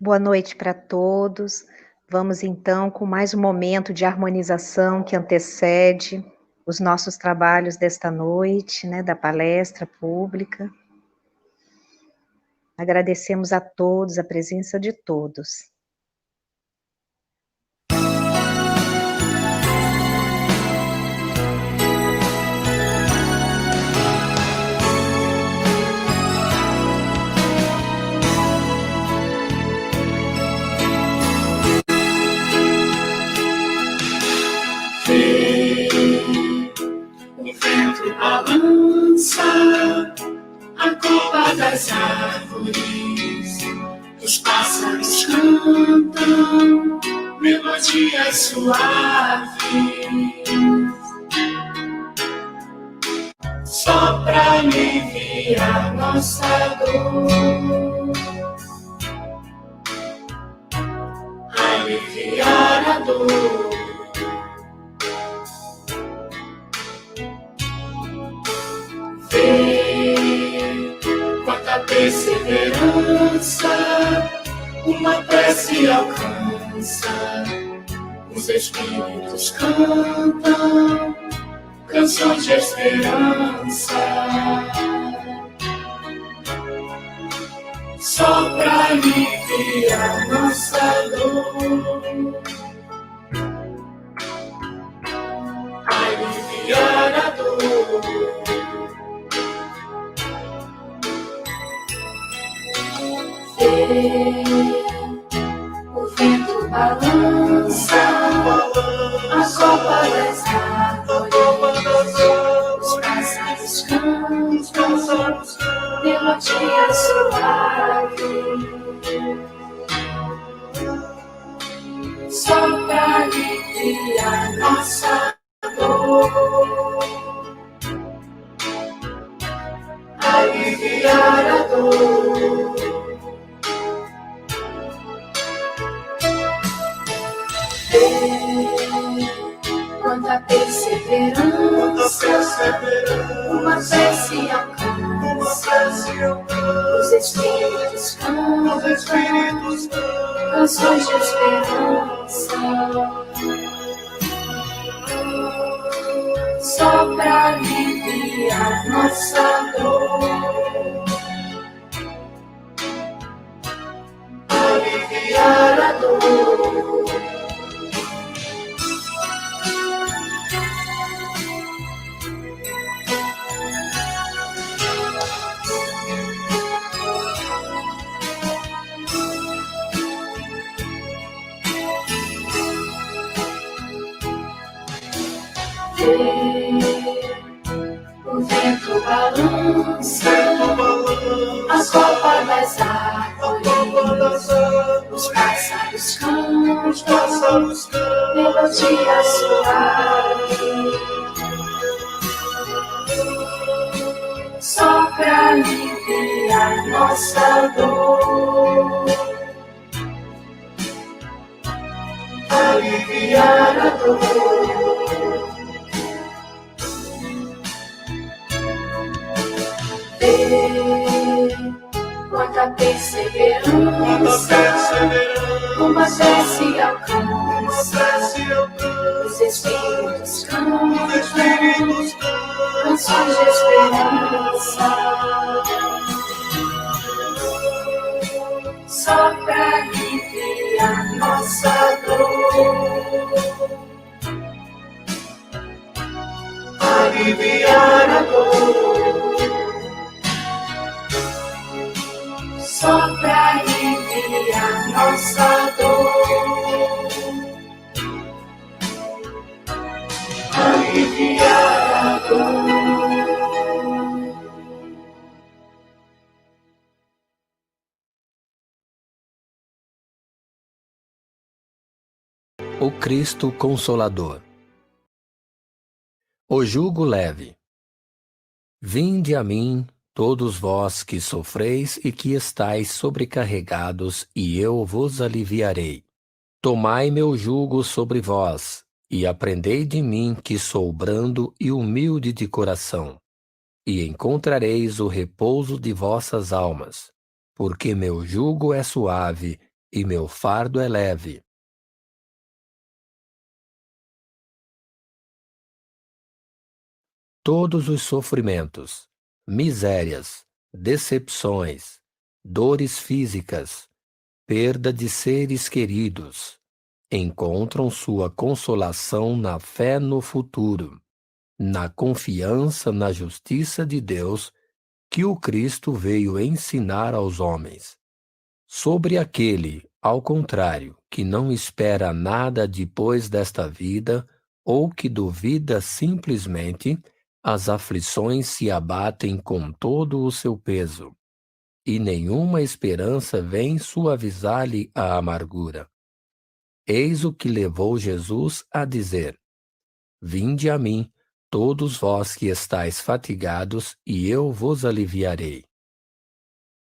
Boa noite para todos. Vamos então com mais um momento de harmonização que antecede os nossos trabalhos desta noite, né, da palestra pública. Agradecemos a todos, a presença de todos. O vento balança a copa das árvores, os pássaros cantam melodias suaves, só pra aliviar nossa dor, aliviar a dor. Quanta perseverança uma prece alcança, os espíritos cantam canções de esperança, só pra aliviar nossa dor, aliviar a dor. O vento balança a copa das árvores, os pássaros cantam melodias suaves, só pra aliviar nossa dor, aliviar a dor. Quanta perseverança uma prece alcança, os espíritos cantam canções de esperança, só pra aliviar nossa dor, aliviar a dor. O vento balança a copa das árvores, os pássaros cantam melodias suaves, só pra aliviar nossa dor, aliviar a dor. Quanta perseverança uma prece alcança, os espíritos cantam canções de esperança, só pra aliviar nossa dor, aliviar a dor, só pra aliviar nossa dor, aliviar a dor. O Cristo Consolador. O jugo leve. Vinde a mim, todos vós que sofreis e que estáis sobrecarregados, e eu vos aliviarei. Tomai meu jugo sobre vós, e aprendei de mim, que sou brando e humilde de coração, e encontrareis o repouso de vossas almas, porque meu jugo é suave e meu fardo é leve. Todos os sofrimentos, misérias, decepções, dores físicas, perda de seres queridos, encontram sua consolação na fé no futuro, na confiança na justiça de Deus que o Cristo veio ensinar aos homens. Sobre aquele, ao contrário, que não espera nada depois desta vida, ou que duvida simplesmente, as aflições se abatem com todo o seu peso, e nenhuma esperança vem suavizar-lhe a amargura. Eis o que levou Jesus a dizer: Vinde a mim, todos vós que estáis fatigados, e eu vos aliviarei.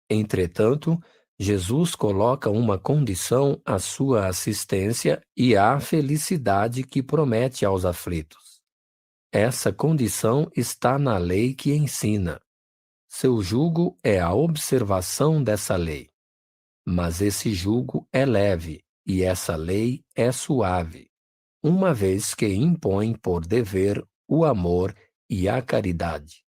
Entretanto, Jesus coloca uma condição à sua assistência e à felicidade que promete aos aflitos. Essa condição está na lei que ensina. Seu jugo é a observação dessa lei. Mas esse jugo é leve e essa lei é suave, uma vez que impõe por dever o amor e a caridade.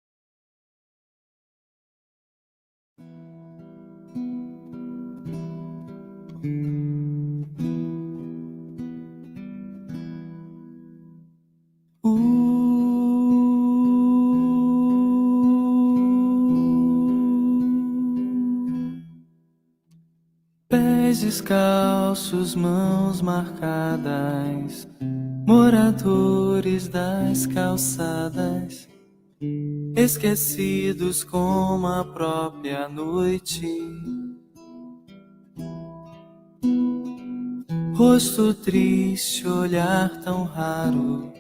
Pés descalços, mãos marcadas, moradores das calçadas, esquecidos como a própria noite. Rosto triste, olhar tão raro,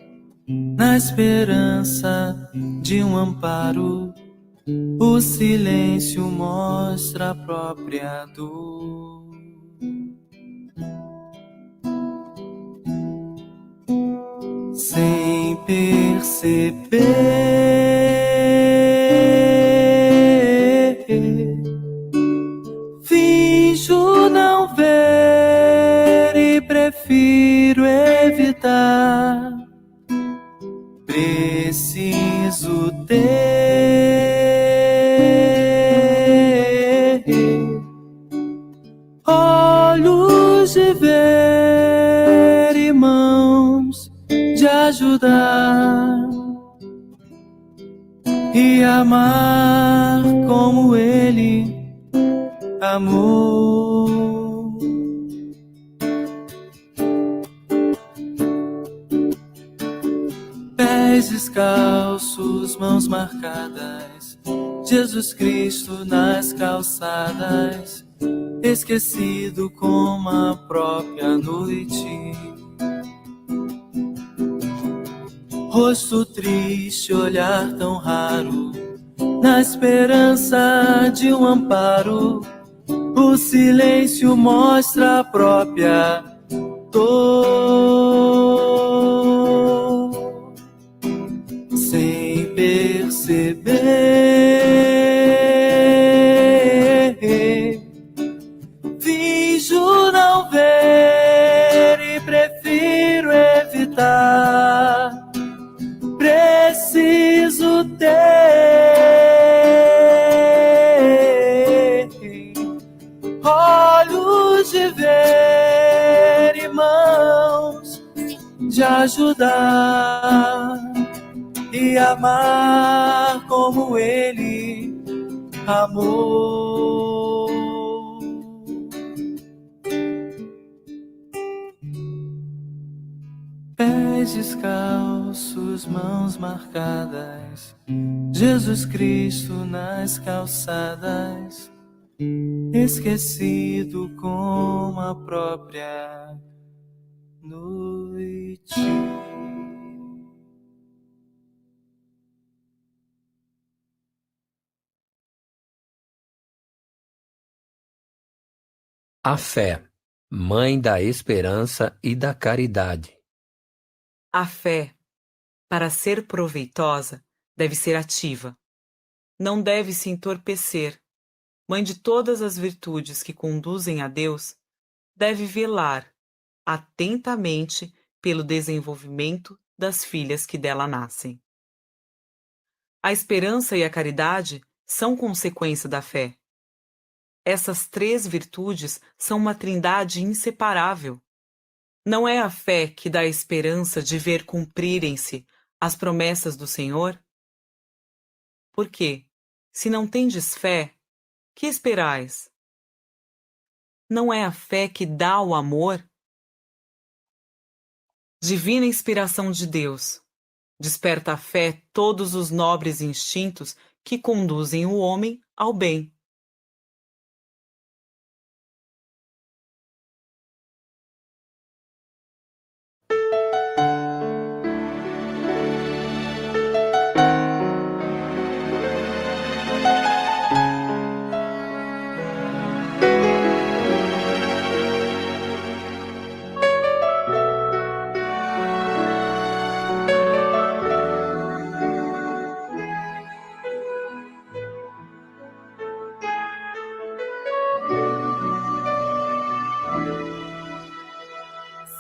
na esperança de um amparo, o silêncio mostra a própria dor. Sem perceber, finjo não ver e prefiro evitar. Preciso ter olhos de ver e mãos de ajudar e amar como Ele amou. Pés descalços, mãos marcadas, Jesus Cristo nas calçadas, esquecido como a própria noite. Rosto triste, olhar tão raro, na esperança de um amparo, o silêncio mostra a própria dor. Sem perceber, finjo não ver e prefiro evitar. Preciso ter olhos de ver e mãos de ajudar e amar como Ele amou. Pés descalços, mãos marcadas, Jesus Cristo nas calçadas, esquecido como a própria noite. A fé, mãe da esperança e da caridade. A fé, para ser proveitosa, deve ser ativa. Não deve se entorpecer. Mãe de todas as virtudes que conduzem a Deus, deve velar atentamente pelo desenvolvimento das filhas que dela nascem. A esperança e a caridade são consequência da fé. Essas três virtudes são uma trindade inseparável. Não é a fé que dá a esperança de ver cumprirem-se as promessas do Senhor? Porque, se não tendes fé, que esperais? Não é a fé que dá o amor? Divina inspiração de Deus, desperta a fé todos os nobres instintos que conduzem o homem ao bem.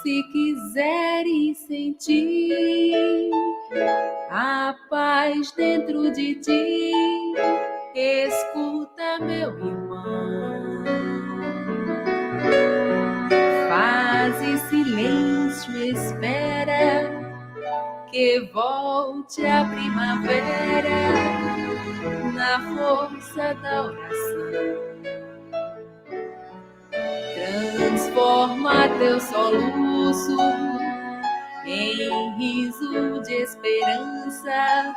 Se quiseres sentir a paz dentro de ti, escuta, meu irmão. Faze silêncio, espera que volte a primavera na força da oração. Transforma teu soluço em riso de esperança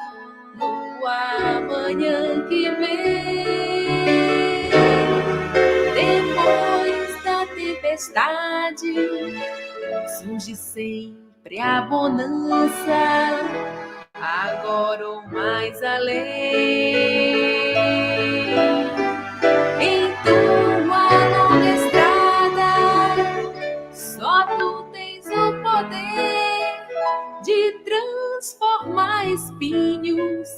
no amanhã que vem. Depois da tempestade surge sempre a bonança, agora ou mais além. Em tua longa estrada, só tu tens o poder de transformar espinhos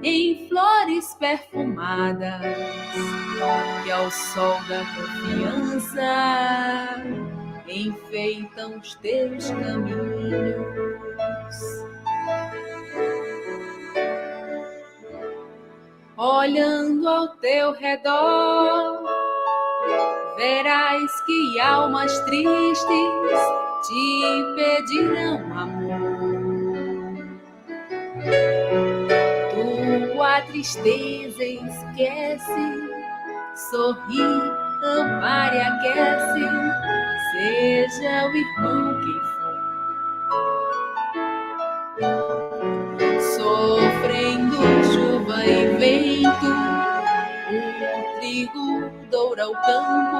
em flores perfumadas, que ao sol da confiança enfeitam os teus caminhos. Olhando ao teu redor, verás que almas tristes te pedirão amor. Tua tristeza esquece, sorri, ampara e aquece, seja o irmão quem for. Sofrendo chuva e vento, o trigo doura o campo,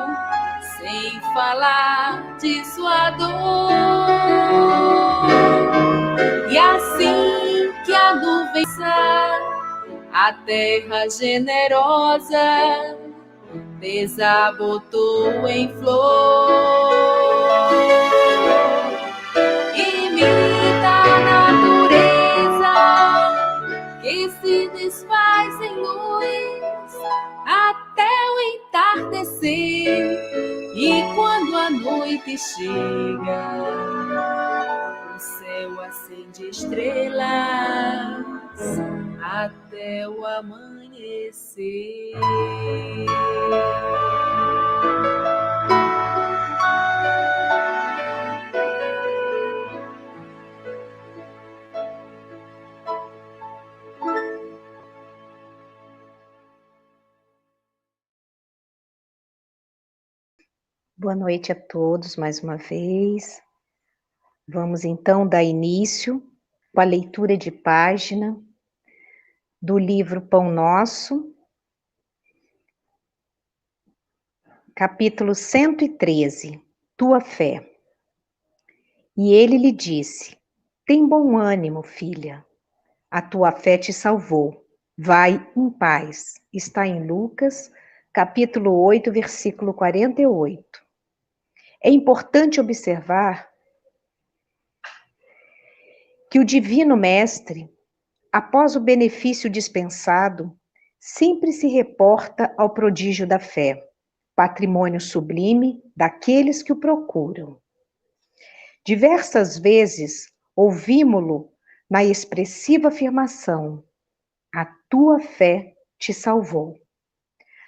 sem falar de sua dor. E assim que a nuvem sai, a terra generosa desabotou em flor. Imita a natureza que se desfaz em luz até o entardecer, e quando a noite chega, o céu acende estrelas até o amanhecer. Boa noite a todos mais uma vez. Vamos então dar início com a leitura de página do livro Pão Nosso, capítulo 113, Tua Fé. E ele lhe disse: tem bom ânimo, filha, a tua fé te salvou, vai em paz. Está em Lucas, capítulo 8, versículo 48. É importante observar que o Divino Mestre, após o benefício dispensado, sempre se reporta ao prodígio da fé, patrimônio sublime daqueles que o procuram. Diversas vezes ouvimo-lo na expressiva afirmação: a tua fé te salvou.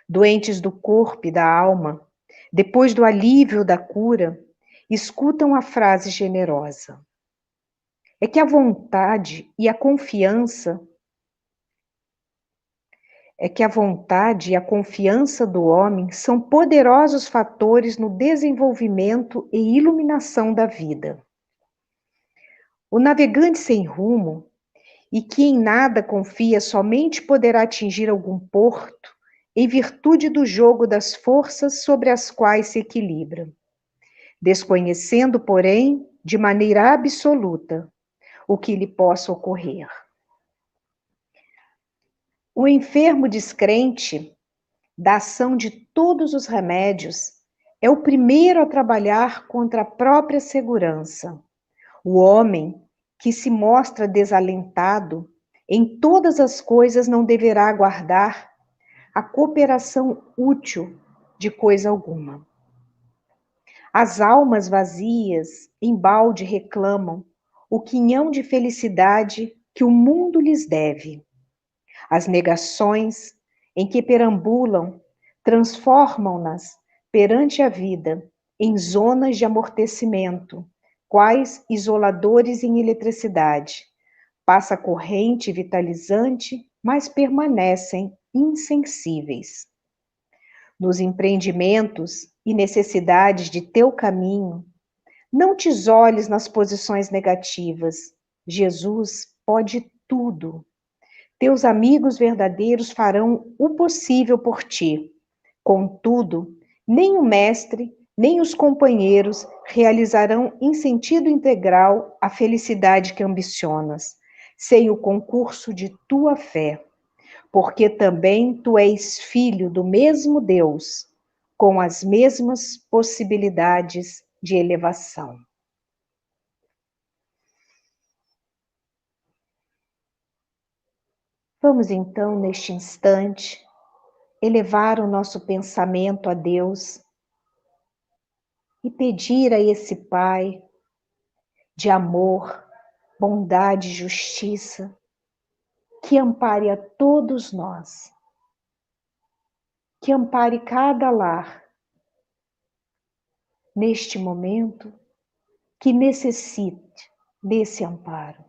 Doentes do corpo e da alma, depois do alívio da cura, escutam a frase generosa: é que a vontade e a confiança do homem são poderosos fatores no desenvolvimento e iluminação da vida. O navegante sem rumo, e que em nada confia, somente poderá atingir algum porto em virtude do jogo das forças sobre as quais se equilibra, desconhecendo, porém, de maneira absoluta o que lhe possa ocorrer. O enfermo descrente da ação de todos os remédios é o primeiro a trabalhar contra a própria segurança. O homem que se mostra desalentado em todas as coisas não deverá aguardar a cooperação útil de coisa alguma. As almas vazias, embalde, reclamam o quinhão de felicidade que o mundo lhes deve. As negações em que perambulam transformam-nas perante a vida em zonas de amortecimento, quais isoladores em eletricidade. Passa corrente vitalizante, mas permanecem insensíveis. Nos empreendimentos e necessidades de teu caminho, não te isoles nas posições negativas. Jesus pode tudo. Teus amigos verdadeiros farão o possível por ti. Contudo, nem o mestre, nem os companheiros realizarão em sentido integral a felicidade que ambicionas, sem o concurso de tua fé, porque também tu és filho do mesmo Deus, com as mesmas possibilidades de elevação. Vamos então, neste instante, elevar o nosso pensamento a Deus e pedir a esse Pai de amor, bondade e justiça que ampare a todos nós, que ampare cada lar neste momento que necessite desse amparo.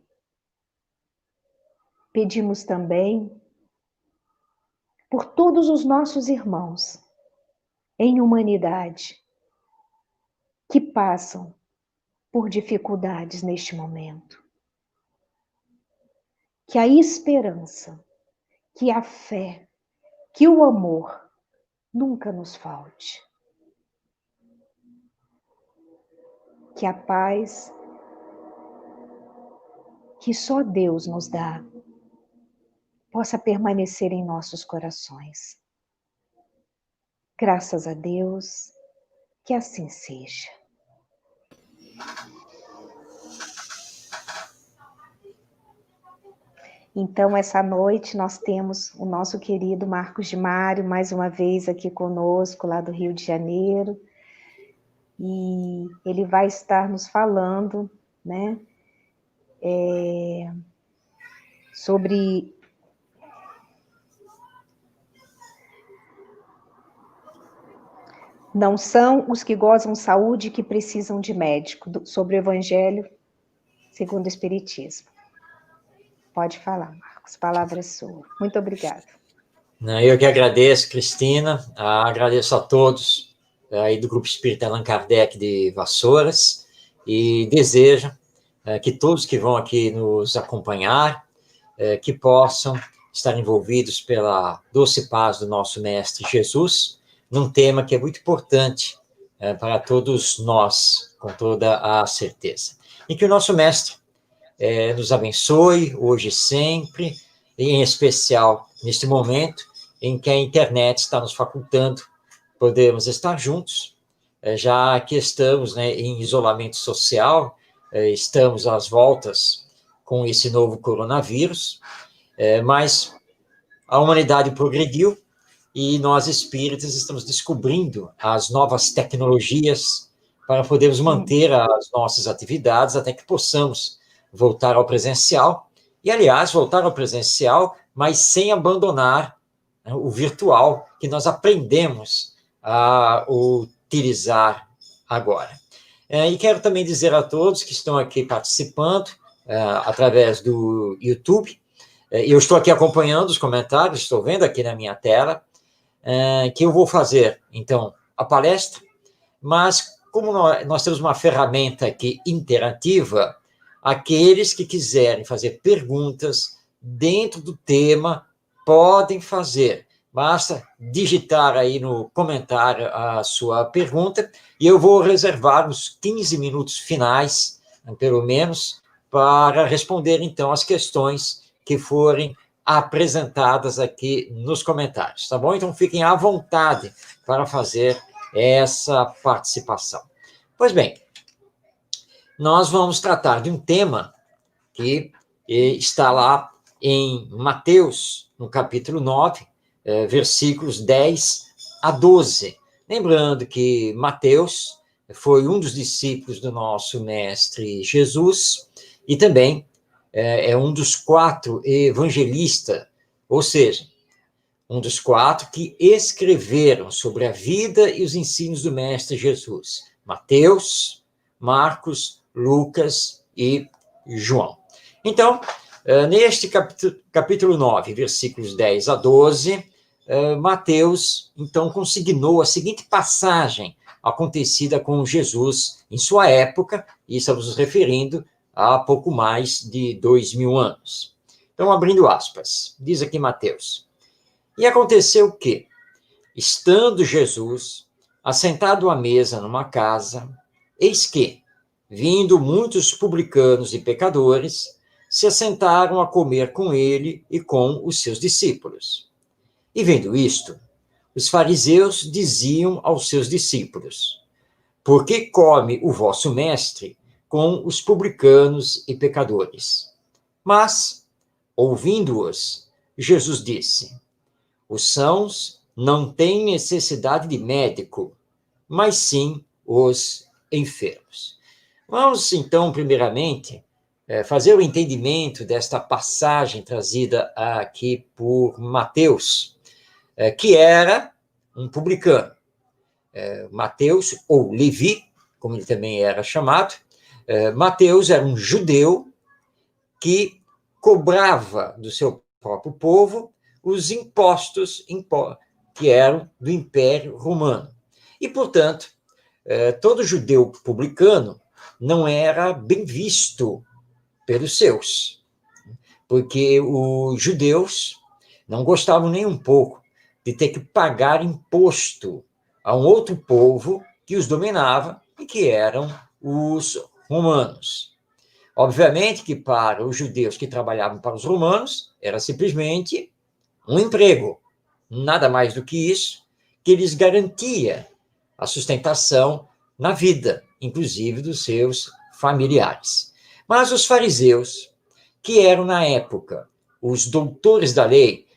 Pedimos também por todos os nossos irmãos em humanidade que passam por dificuldades neste momento. Que a esperança, que a fé, que o amor nunca nos falte. Que a paz que só Deus nos dá possa permanecer em nossos corações. Graças a Deus, que assim seja. Então, essa noite nós temos o nosso querido Marcos de Mário, mais uma vez aqui conosco, lá do Rio de Janeiro, e ele vai estar nos falando, né, sobre não são os que gozam saúde que precisam de médico, sobre o Evangelho segundo o Espiritismo. Pode falar, Marcos, a palavra é sua. Muito obrigada. Eu que agradeço, Cristina, agradeço a todos aí do Grupo Espírita Allan Kardec de Vassouras e desejo que todos que vão aqui nos acompanhar, que possam estar envolvidos pela doce paz do nosso Mestre Jesus, num tema que é muito importante para todos nós, com toda a certeza. E que o nosso Mestre nos abençoe, hoje e sempre, e em especial neste momento em que a internet está nos facultando podermos estar juntos, já que estamos em isolamento social, estamos às voltas com esse novo coronavírus, mas a humanidade progrediu, e nós espíritas estamos descobrindo as novas tecnologias para podermos manter as nossas atividades até que possamos voltar ao presencial. E, aliás, voltar ao presencial, mas sem abandonar, né, o virtual que nós aprendemos a utilizar agora. E quero também dizer a todos que estão aqui participando através do YouTube. Eu estou aqui acompanhando os comentários, estou vendo aqui na minha tela, que eu vou fazer, então, a palestra, mas como nós temos uma ferramenta aqui interativa, aqueles que quiserem fazer perguntas dentro do tema podem fazer. Basta digitar aí no comentário a sua pergunta e eu vou reservar uns 15 minutos finais, pelo menos, para responder, então, as questões que forem apresentadas aqui nos comentários, tá bom? Então, fiquem à vontade para fazer essa participação. Pois bem, nós vamos tratar de um tema que está lá em Mateus, no capítulo 9, versículos 10 a 12. Lembrando que Mateus foi um dos discípulos do nosso mestre Jesus e também é um dos 4 evangelistas, ou seja, um dos 4 que escreveram sobre a vida e os ensinos do mestre Jesus. Mateus, Marcos, Lucas e João. Então, neste capítulo 9, versículos 10 a 12, Mateus, então, consignou a seguinte passagem acontecida com Jesus em sua época, e estamos nos referindo a pouco mais de 2000 anos. Então, abrindo aspas, diz aqui Mateus: E aconteceu que, estando Jesus assentado à mesa numa casa, eis que, vindo muitos publicanos e pecadores, se assentaram a comer com ele e com os seus discípulos. E vendo isto, os fariseus diziam aos seus discípulos: Por que come o vosso mestre com os publicanos e pecadores? Mas, ouvindo-os, Jesus disse: Os sãos não têm necessidade de médico, mas sim os enfermos. Vamos, então, primeiramente, fazer o entendimento desta passagem trazida aqui por Mateus, que era um publicano. Mateus, ou Levi, como ele também era chamado, Mateus era um judeu que cobrava do seu próprio povo os impostos que eram do Império Romano. E, portanto, todo judeu publicano não era bem visto pelos seus, porque os judeus não gostavam nem um pouco de ter que pagar imposto a um outro povo que os dominava e que eram os romanos. Obviamente que para os judeus que trabalhavam para os romanos era simplesmente um emprego, nada mais do que isso, que lhes garantia a sustentação na vida, inclusive dos seus familiares. Mas os fariseus, que eram na época os doutores da lei,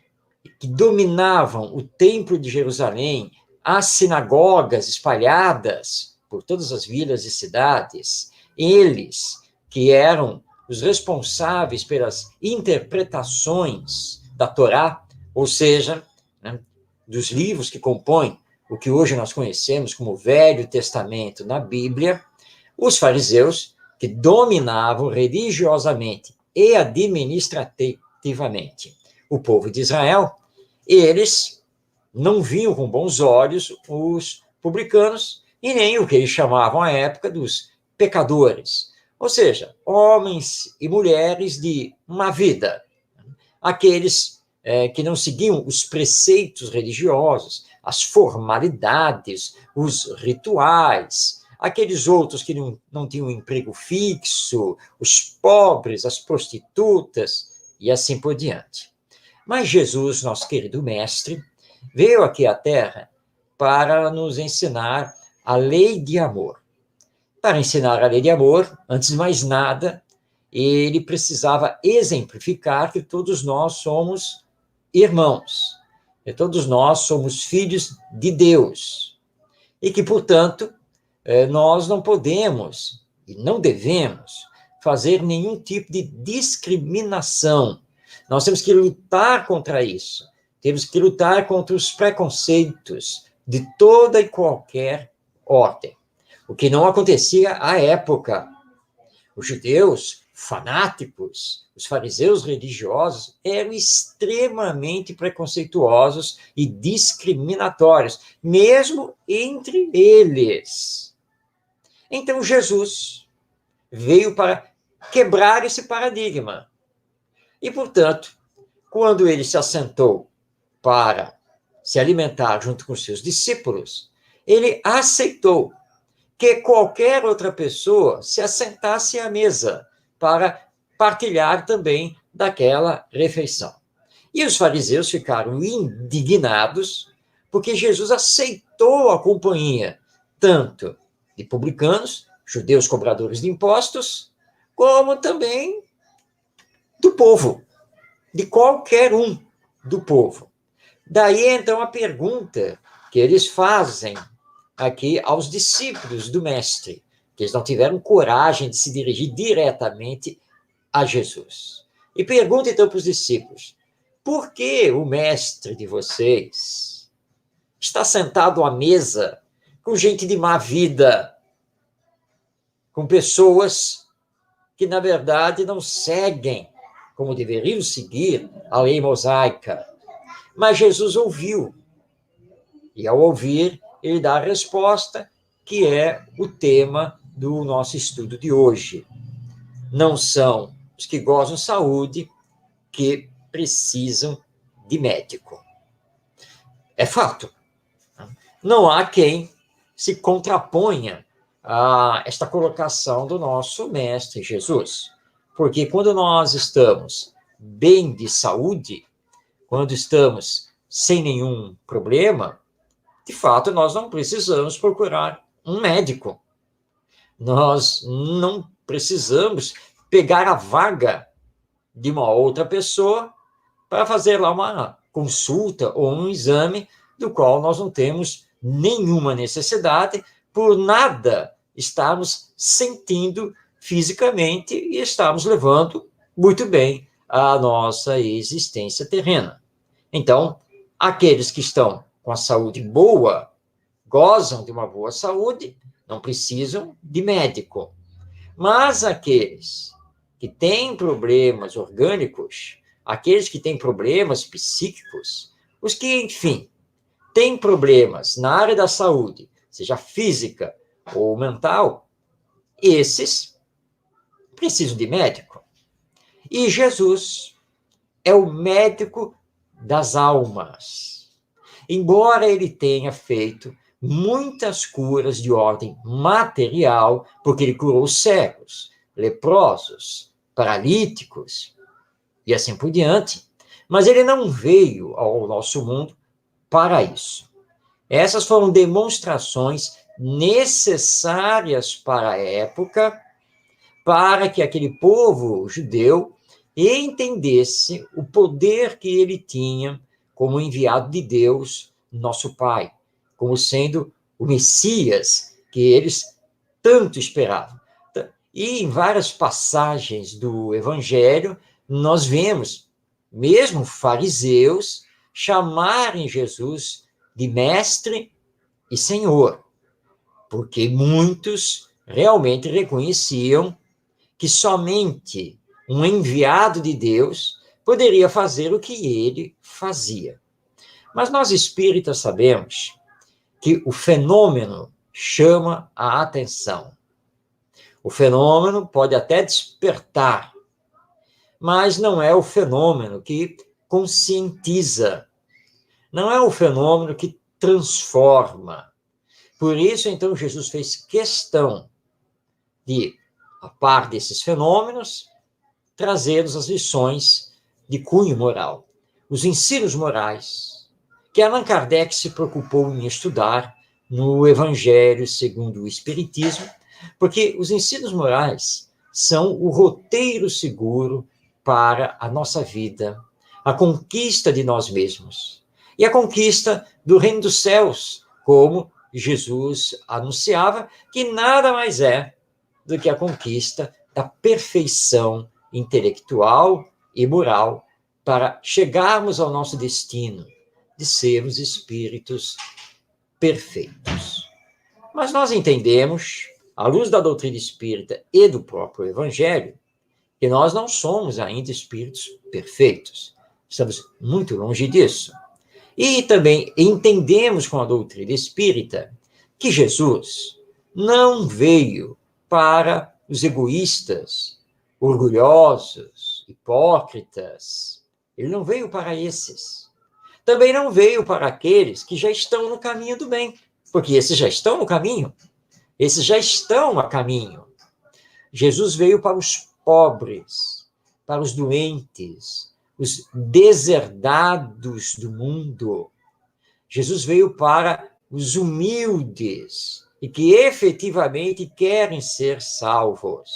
que dominavam o templo de Jerusalém, as sinagogas espalhadas por todas as vilas e cidades, eles que eram os responsáveis pelas interpretações da Torá, ou seja, né, dos livros que compõem o que hoje nós conhecemos como Velho Testamento na Bíblia, os fariseus, que dominavam religiosamente e administrativamente o povo de Israel, eles não viam com bons olhos os publicanos e nem o que eles chamavam à época dos pecadores, ou seja, homens e mulheres de má vida, aqueles que não seguiam os preceitos religiosos, as formalidades, os rituais, aqueles outros que não tinham um emprego fixo, os pobres, as prostitutas e assim por diante. Mas Jesus, nosso querido mestre, veio aqui à Terra para nos ensinar a lei de amor. Para ensinar a lei de amor, antes de mais nada, ele precisava exemplificar que todos nós somos irmãos, todos nós somos filhos de Deus. E que, portanto, nós não podemos e não devemos fazer nenhum tipo de discriminação. Nós temos que lutar contra isso. Temos que lutar contra os preconceitos de toda e qualquer ordem. O que não acontecia à época. Os judeus fanáticos, os fariseus religiosos, eram extremamente preconceituosos e discriminatórios, mesmo entre eles. Então, Jesus veio para quebrar esse paradigma. E, portanto, quando ele se assentou para se alimentar junto com seus discípulos, ele aceitou que qualquer outra pessoa se assentasse à mesa para partilhar também daquela refeição. E os fariseus ficaram indignados porque Jesus aceitou a companhia tanto de publicanos, judeus cobradores de impostos, como também do povo, de qualquer um do povo. Daí, então, a pergunta que eles fazem aqui aos discípulos do Mestre, que eles não tiveram coragem de se dirigir diretamente a Jesus. E pergunta, então, para os discípulos, por que o Mestre de vocês está sentado à mesa com gente de má vida, com pessoas que, na verdade, não seguem como deveriam seguir a lei mosaica? Mas Jesus ouviu, e ao ouvir, ele dá a resposta, que é o tema do nosso estudo de hoje. Não são os que gozam de saúde que precisam de médico. É fato. Não há quem se contraponha a esta colocação do nosso Mestre Jesus. Porque quando nós estamos bem de saúde, quando estamos sem nenhum problema, de fato, nós não precisamos procurar um médico. Nós não precisamos pegar a vaga de uma outra pessoa para fazer lá uma consulta ou um exame do qual nós não temos nenhuma necessidade, por nada estarmos sentindo fisicamente e estarmos levando muito bem a nossa existência terrena. Então, aqueles que estão com a saúde boa, gozam de uma boa saúde, não precisam de médico. Mas aqueles que têm problemas orgânicos, aqueles que têm problemas psíquicos, os que, enfim, têm problemas na área da saúde, seja física ou mental, esses precisam de médico. E Jesus é o médico das almas. Embora ele tenha feito muitas curas de ordem material, porque ele curou cegos, leprosos, paralíticos e assim por diante, mas ele não veio ao nosso mundo para isso. Essas foram demonstrações necessárias para a época, para que aquele povo judeu entendesse o poder que ele tinha como enviado de Deus, nosso Pai, como sendo o Messias que eles tanto esperavam. E em várias passagens do Evangelho, nós vemos, mesmo fariseus, chamarem Jesus de Mestre e Senhor, porque muitos realmente reconheciam que somente um enviado de Deus poderia fazer o que ele fazia. Mas nós espíritas sabemos que o fenômeno chama a atenção. O fenômeno pode até despertar, mas não é o fenômeno que conscientiza, não é o fenômeno que transforma. Por isso, então, Jesus fez questão de, a par desses fenômenos, trazer-nos as lições de cunho moral, os ensinos morais, que Allan Kardec se preocupou em estudar no Evangelho segundo o Espiritismo, porque os ensinos morais são o roteiro seguro para a nossa vida, a conquista de nós mesmos. e a conquista do reino dos céus, como Jesus anunciava, que nada mais é do que a conquista da perfeição intelectual e moral para chegarmos ao nosso destino de sermos espíritos perfeitos. Mas nós entendemos, à luz da doutrina espírita e do próprio Evangelho, que nós não somos ainda espíritos perfeitos. Estamos muito longe disso. E também entendemos com a doutrina espírita que Jesus não veio para os egoístas, orgulhosos, hipócritas. Ele não veio para esses. Também não veio para aqueles que já estão no caminho do bem, porque esses já estão no caminho. Esses já estão a caminho. Jesus veio para os pobres, para os doentes, os deserdados do mundo. Jesus veio para os humildes e que efetivamente querem ser salvos.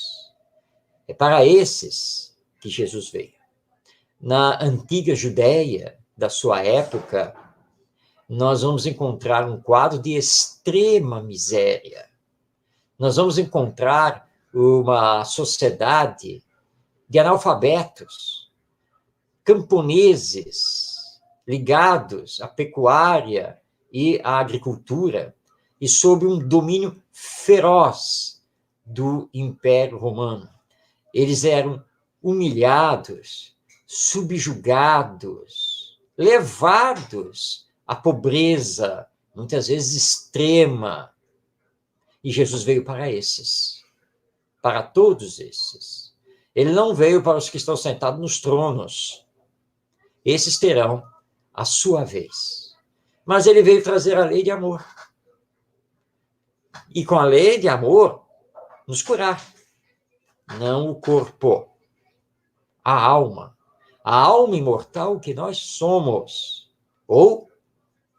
É para esses que Jesus veio. Na antiga Judéia, da sua época, nós vamos encontrar um quadro de extrema miséria. Nós vamos encontrar uma sociedade de analfabetos, camponeses, ligados à pecuária e à agricultura, e sob um domínio feroz do Império Romano. Eles eram humilhados, subjugados, levados à pobreza, muitas vezes extrema. E Jesus veio para esses, para todos esses. Ele não veio para os que estão sentados nos tronos. Esses terão a sua vez. Mas ele veio trazer a lei de amor. E com a lei de amor, nos curar. Não o corpo, a alma imortal que nós somos, ou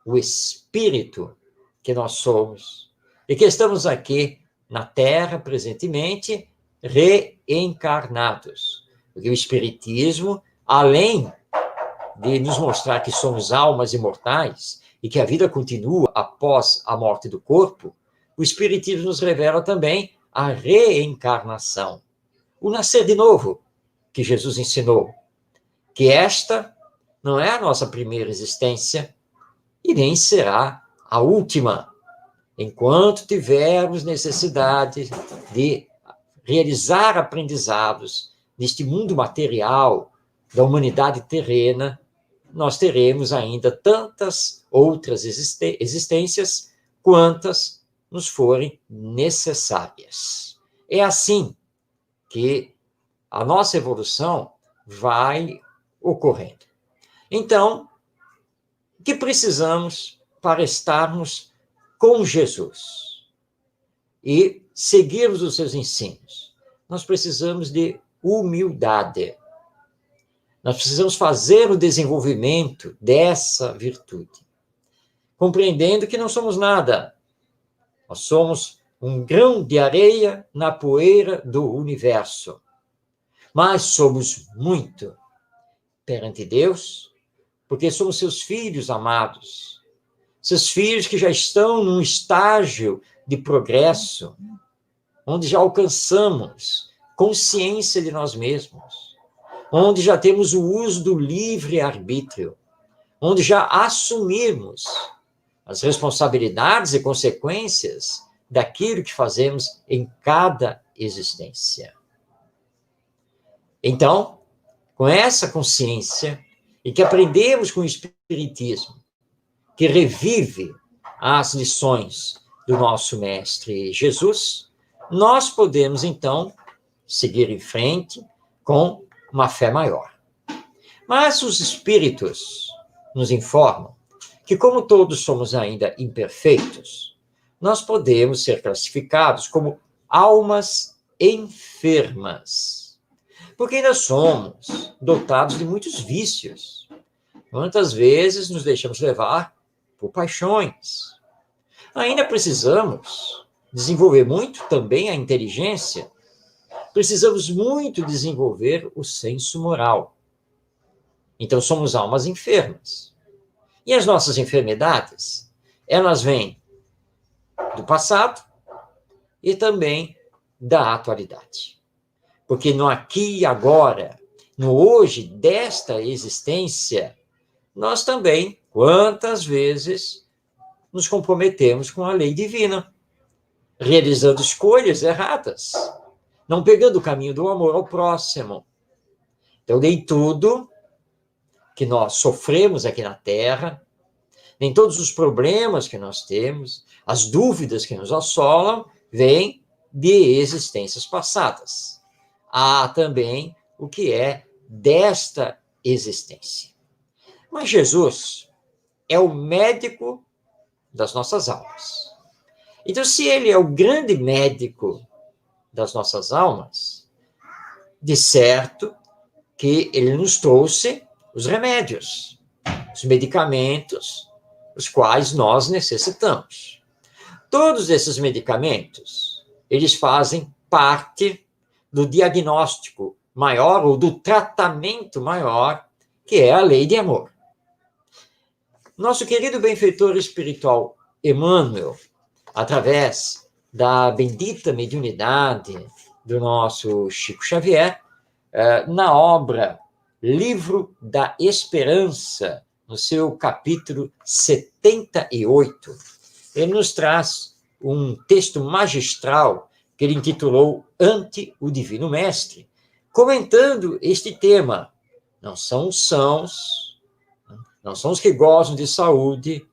o espírito que nós somos, e que estamos aqui na Terra, presentemente, reencarnados. Porque o Espiritismo, além de nos mostrar que somos almas imortais e que a vida continua após a morte do corpo, o Espiritismo nos revela também a reencarnação, o nascer de novo, que Jesus ensinou, que esta não é a nossa primeira existência e nem será a última, enquanto tivermos necessidade de realizar aprendizados neste mundo material da humanidade terrena, nós teremos ainda tantas outras existências quantas nos forem necessárias. É assim que a nossa evolução vai ocorrendo. Então, o que precisamos para estarmos com Jesus e seguirmos os seus ensinos? Nós precisamos de humildade. Nós precisamos fazer o desenvolvimento dessa virtude, compreendendo que não somos nada. Nós somos um grão de areia na poeira do universo. Mas somos muito perante Deus, porque somos seus filhos amados, seus filhos que já estão num estágio de progresso, onde já alcançamos consciência de nós mesmos, onde já temos o uso do livre-arbítrio, onde já assumimos as responsabilidades e consequências daquilo que fazemos em cada existência. Então, com essa consciência, e que aprendemos com o Espiritismo, que revive as lições do nosso Mestre Jesus, nós podemos, então, seguir em frente com uma fé maior. Mas os Espíritos nos informam que, como todos somos ainda imperfeitos, nós podemos ser classificados como almas enfermas, porque ainda somos dotados de muitos vícios. Muitas vezes nos deixamos levar por paixões. Ainda precisamos desenvolver muito também a inteligência. Precisamos muito desenvolver o senso moral. Então, somos almas enfermas. E as nossas enfermidades, elas vêm do passado e também da atualidade. Porque no aqui e agora, no hoje desta existência, nós também, quantas vezes, nos comprometemos com a lei divina, realizando escolhas erradas, não pegando o caminho do amor ao próximo. Então, nem tudo que nós sofremos aqui na Terra, nem todos os problemas que nós temos, as dúvidas que nos assolam, vêm de existências passadas. Há também o que é desta existência. Mas Jesus é o médico das nossas almas. Então, se ele é o grande médico das nossas almas, de certo que ele nos trouxe os remédios, os medicamentos, os quais nós necessitamos. Todos esses medicamentos, eles fazem parte do diagnóstico maior ou do tratamento maior, que é a lei de amor. Nosso querido benfeitor espiritual Emmanuel, através da bendita mediunidade do nosso Chico Xavier, na obra Livro da Esperança, no seu capítulo 78, ele nos traz um texto magistral que ele intitulou Ante o Divino Mestre, comentando este tema. Não são os sãos, não são os que gozam de saúde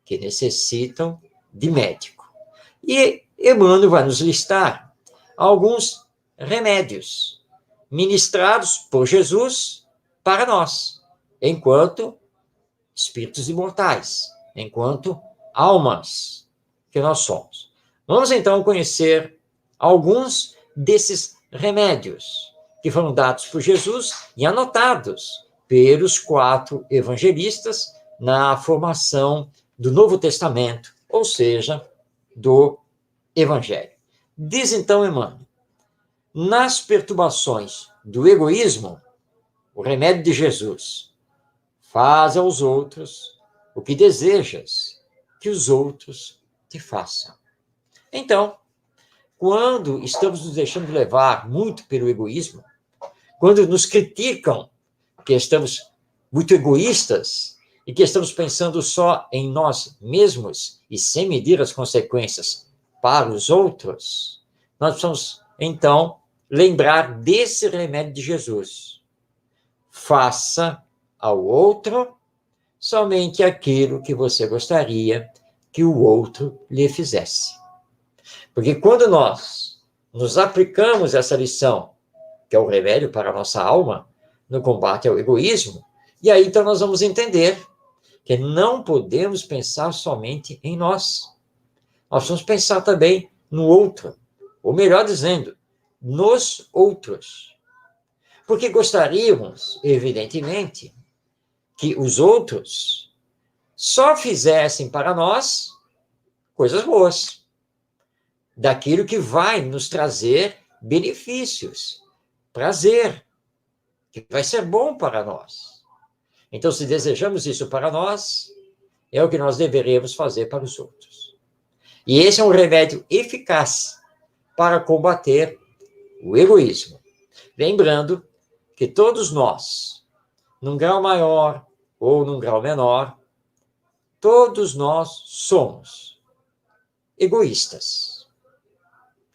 que necessitam de médico. E Emmanuel vai nos listar alguns remédios ministrados por Jesus para nós, enquanto espíritos imortais, enquanto almas que nós somos. Vamos então conhecer alguns desses remédios que foram dados por Jesus e anotados pelos 4 evangelistas na formação do Novo Testamento, ou seja, do Evangelho. Diz então Emmanuel: nas perturbações do egoísmo, o remédio de Jesus: faz aos outros o que desejas que os outros te façam. Então, quando estamos nos deixando levar muito pelo egoísmo, quando nos criticam que estamos muito egoístas e que estamos pensando só em nós mesmos e sem medir as consequências para os outros, nós precisamos, então, lembrar desse remédio de Jesus. Faça ao outro somente aquilo que você gostaria que o outro lhe fizesse. Porque quando nós nos aplicamos essa lição, que é o remédio para a nossa alma, no combate ao egoísmo, e aí então nós vamos entender que não podemos pensar somente em nós. Nós vamos pensar também no outro, ou melhor dizendo, nos outros. Porque gostaríamos, evidentemente, que os outros só fizessem para nós coisas boas, daquilo que vai nos trazer benefícios, prazer, que vai ser bom para nós. Então, se desejamos isso para nós, é o que nós deveríamos fazer para os outros. E esse é um remédio eficaz para combater o egoísmo. Lembrando que todos nós, num grau maior ou num grau menor, todos nós somos egoístas.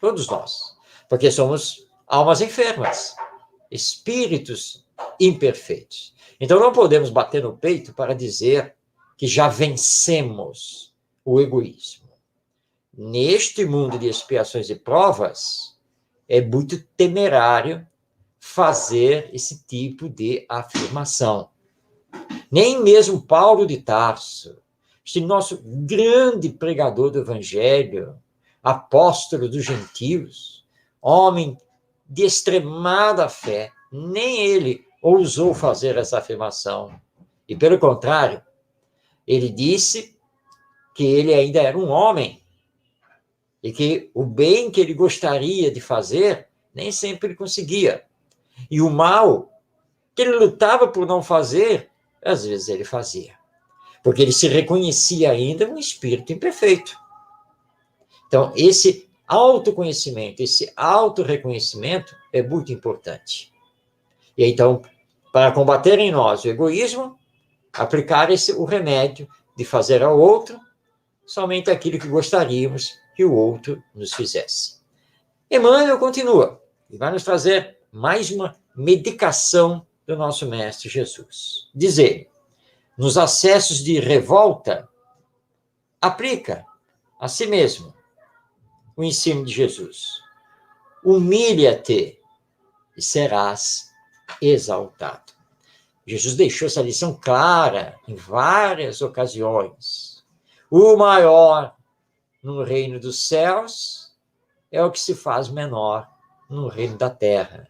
Todos nós. Porque somos almas enfermas, espíritos imperfeitos. Então, não podemos bater no peito para dizer que já vencemos o egoísmo. Neste mundo de expiações e provas, é muito temerário fazer esse tipo de afirmação. Nem mesmo Paulo de Tarso, este nosso grande pregador do Evangelho, apóstolo dos gentios, homem de extremada fé, nem ele ousou fazer essa afirmação. E, pelo contrário, ele disse que ele ainda era um homem e que o bem que ele gostaria de fazer, nem sempre ele conseguia. E o mal que ele lutava por não fazer, às vezes ele fazia. porque ele se reconhecia ainda um espírito imperfeito. Então, esse autoconhecimento, esse autorreconhecimento é muito importante. E então, para combater em nós o egoísmo, aplicar o remédio de fazer ao outro somente aquilo que gostaríamos que o outro nos fizesse. Emmanuel continua e vai nos trazer mais uma medicação do nosso Mestre Jesus. Diz ele, nos acessos de revolta, aplica a si mesmo o ensino de Jesus. Humilha-te e serás exaltado. Jesus deixou essa lição clara em várias ocasiões. O maior no reino dos céus é o que se faz menor no reino da terra.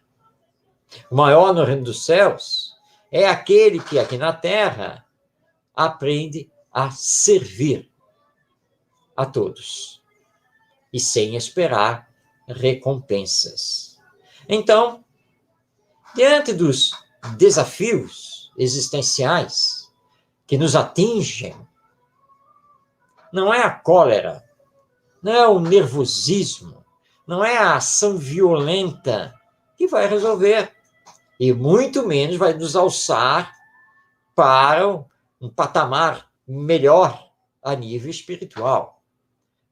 O maior no reino dos céus é aquele que aqui na terra aprende a servir a todos e sem esperar recompensas. Então, diante dos desafios existenciais que nos atingem, não é a cólera, não é o nervosismo, não é a ação violenta que vai resolver, e muito menos vai nos alçar para um patamar melhor a nível espiritual.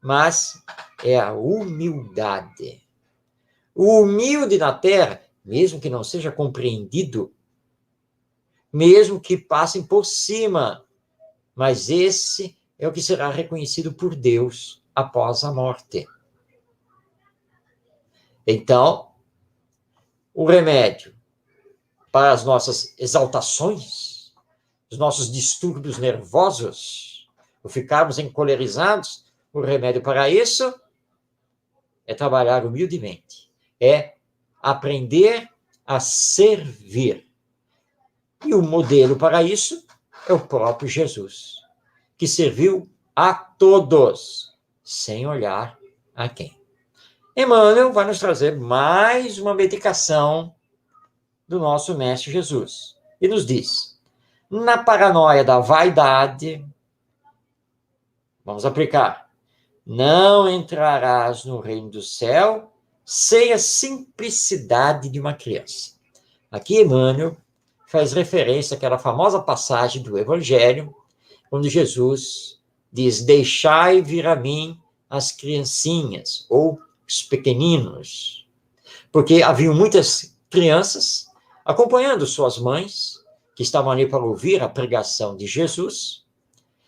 Mas é a humildade. O humilde na terra, mesmo que não seja compreendido, mesmo que passem por cima, mas esse é o que será reconhecido por Deus após a morte. Então, o remédio para as nossas exaltações, os nossos distúrbios nervosos, ou ficarmos encolerizados, o remédio para isso é trabalhar humildemente, é aprender a servir. E o modelo para isso é o próprio Jesus, que serviu a todos, sem olhar a quem. Emmanuel vai nos trazer mais uma medicação do nosso Mestre Jesus. E nos diz, na paranoia da vaidade, vamos aplicar, não entrarás no reino do céu sem a simplicidade de uma criança. Aqui Emmanuel faz referência àquela famosa passagem do Evangelho, quando Jesus diz, deixai vir a mim as criancinhas, ou os pequeninos, porque haviam muitas crianças acompanhando suas mães, que estavam ali para ouvir a pregação de Jesus,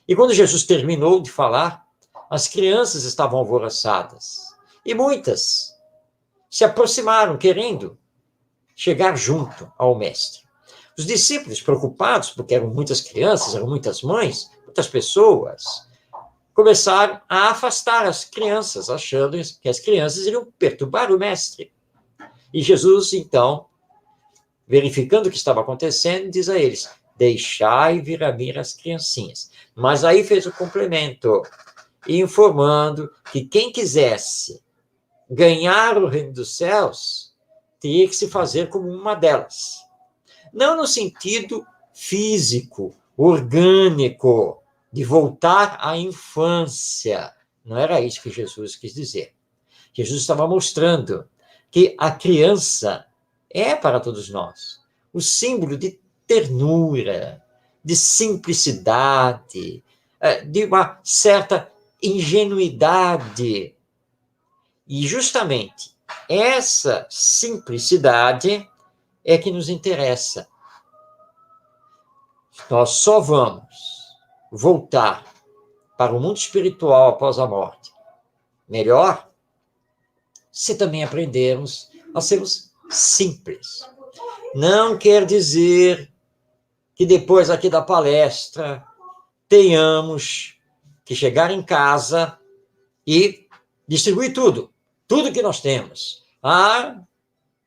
e quando Jesus terminou de falar, as crianças estavam alvoroçadas, e muitas se aproximaram, querendo chegar junto ao Mestre. Os discípulos, preocupados, porque eram muitas crianças, eram muitas mães, muitas pessoas, começaram a afastar as crianças, achando que as crianças iriam perturbar o Mestre. E Jesus, então, verificando o que estava acontecendo, diz a eles, deixai vir a mim as criancinhas. Mas aí fez o complemento, informando que quem quisesse ganhar o reino dos céus, teria que se fazer como uma delas. Não no sentido físico, orgânico, de voltar à infância. Não era isso que Jesus quis dizer. Jesus estava mostrando que a criança é para todos nós o símbolo de ternura, de simplicidade, de uma certa ingenuidade. E justamente essa simplicidade é que nos interessa. Nós só vamos voltar para o mundo espiritual após a morte melhor se também aprendermos a sermos simples. Não quer dizer que depois aqui da palestra tenhamos que chegar em casa e distribuir tudo que nós temos.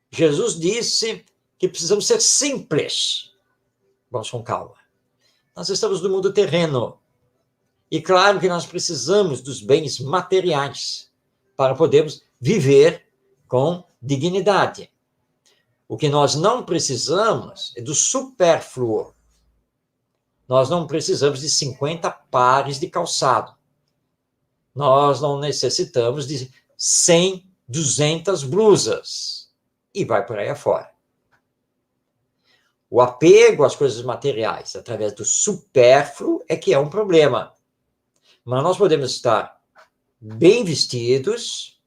Jesus disse que precisamos ser simples. Vamos com calma. Nós estamos no mundo terreno. E claro que nós precisamos dos bens materiais para podermos viver com dignidade. O que nós não precisamos é do supérfluo. Nós não precisamos de 50 pares de calçado. Nós não necessitamos de 100, 200 blusas. E vai por aí afora. O apego às coisas materiais, através do supérfluo, é que é um problema. Mas nós podemos estar bem vestidos,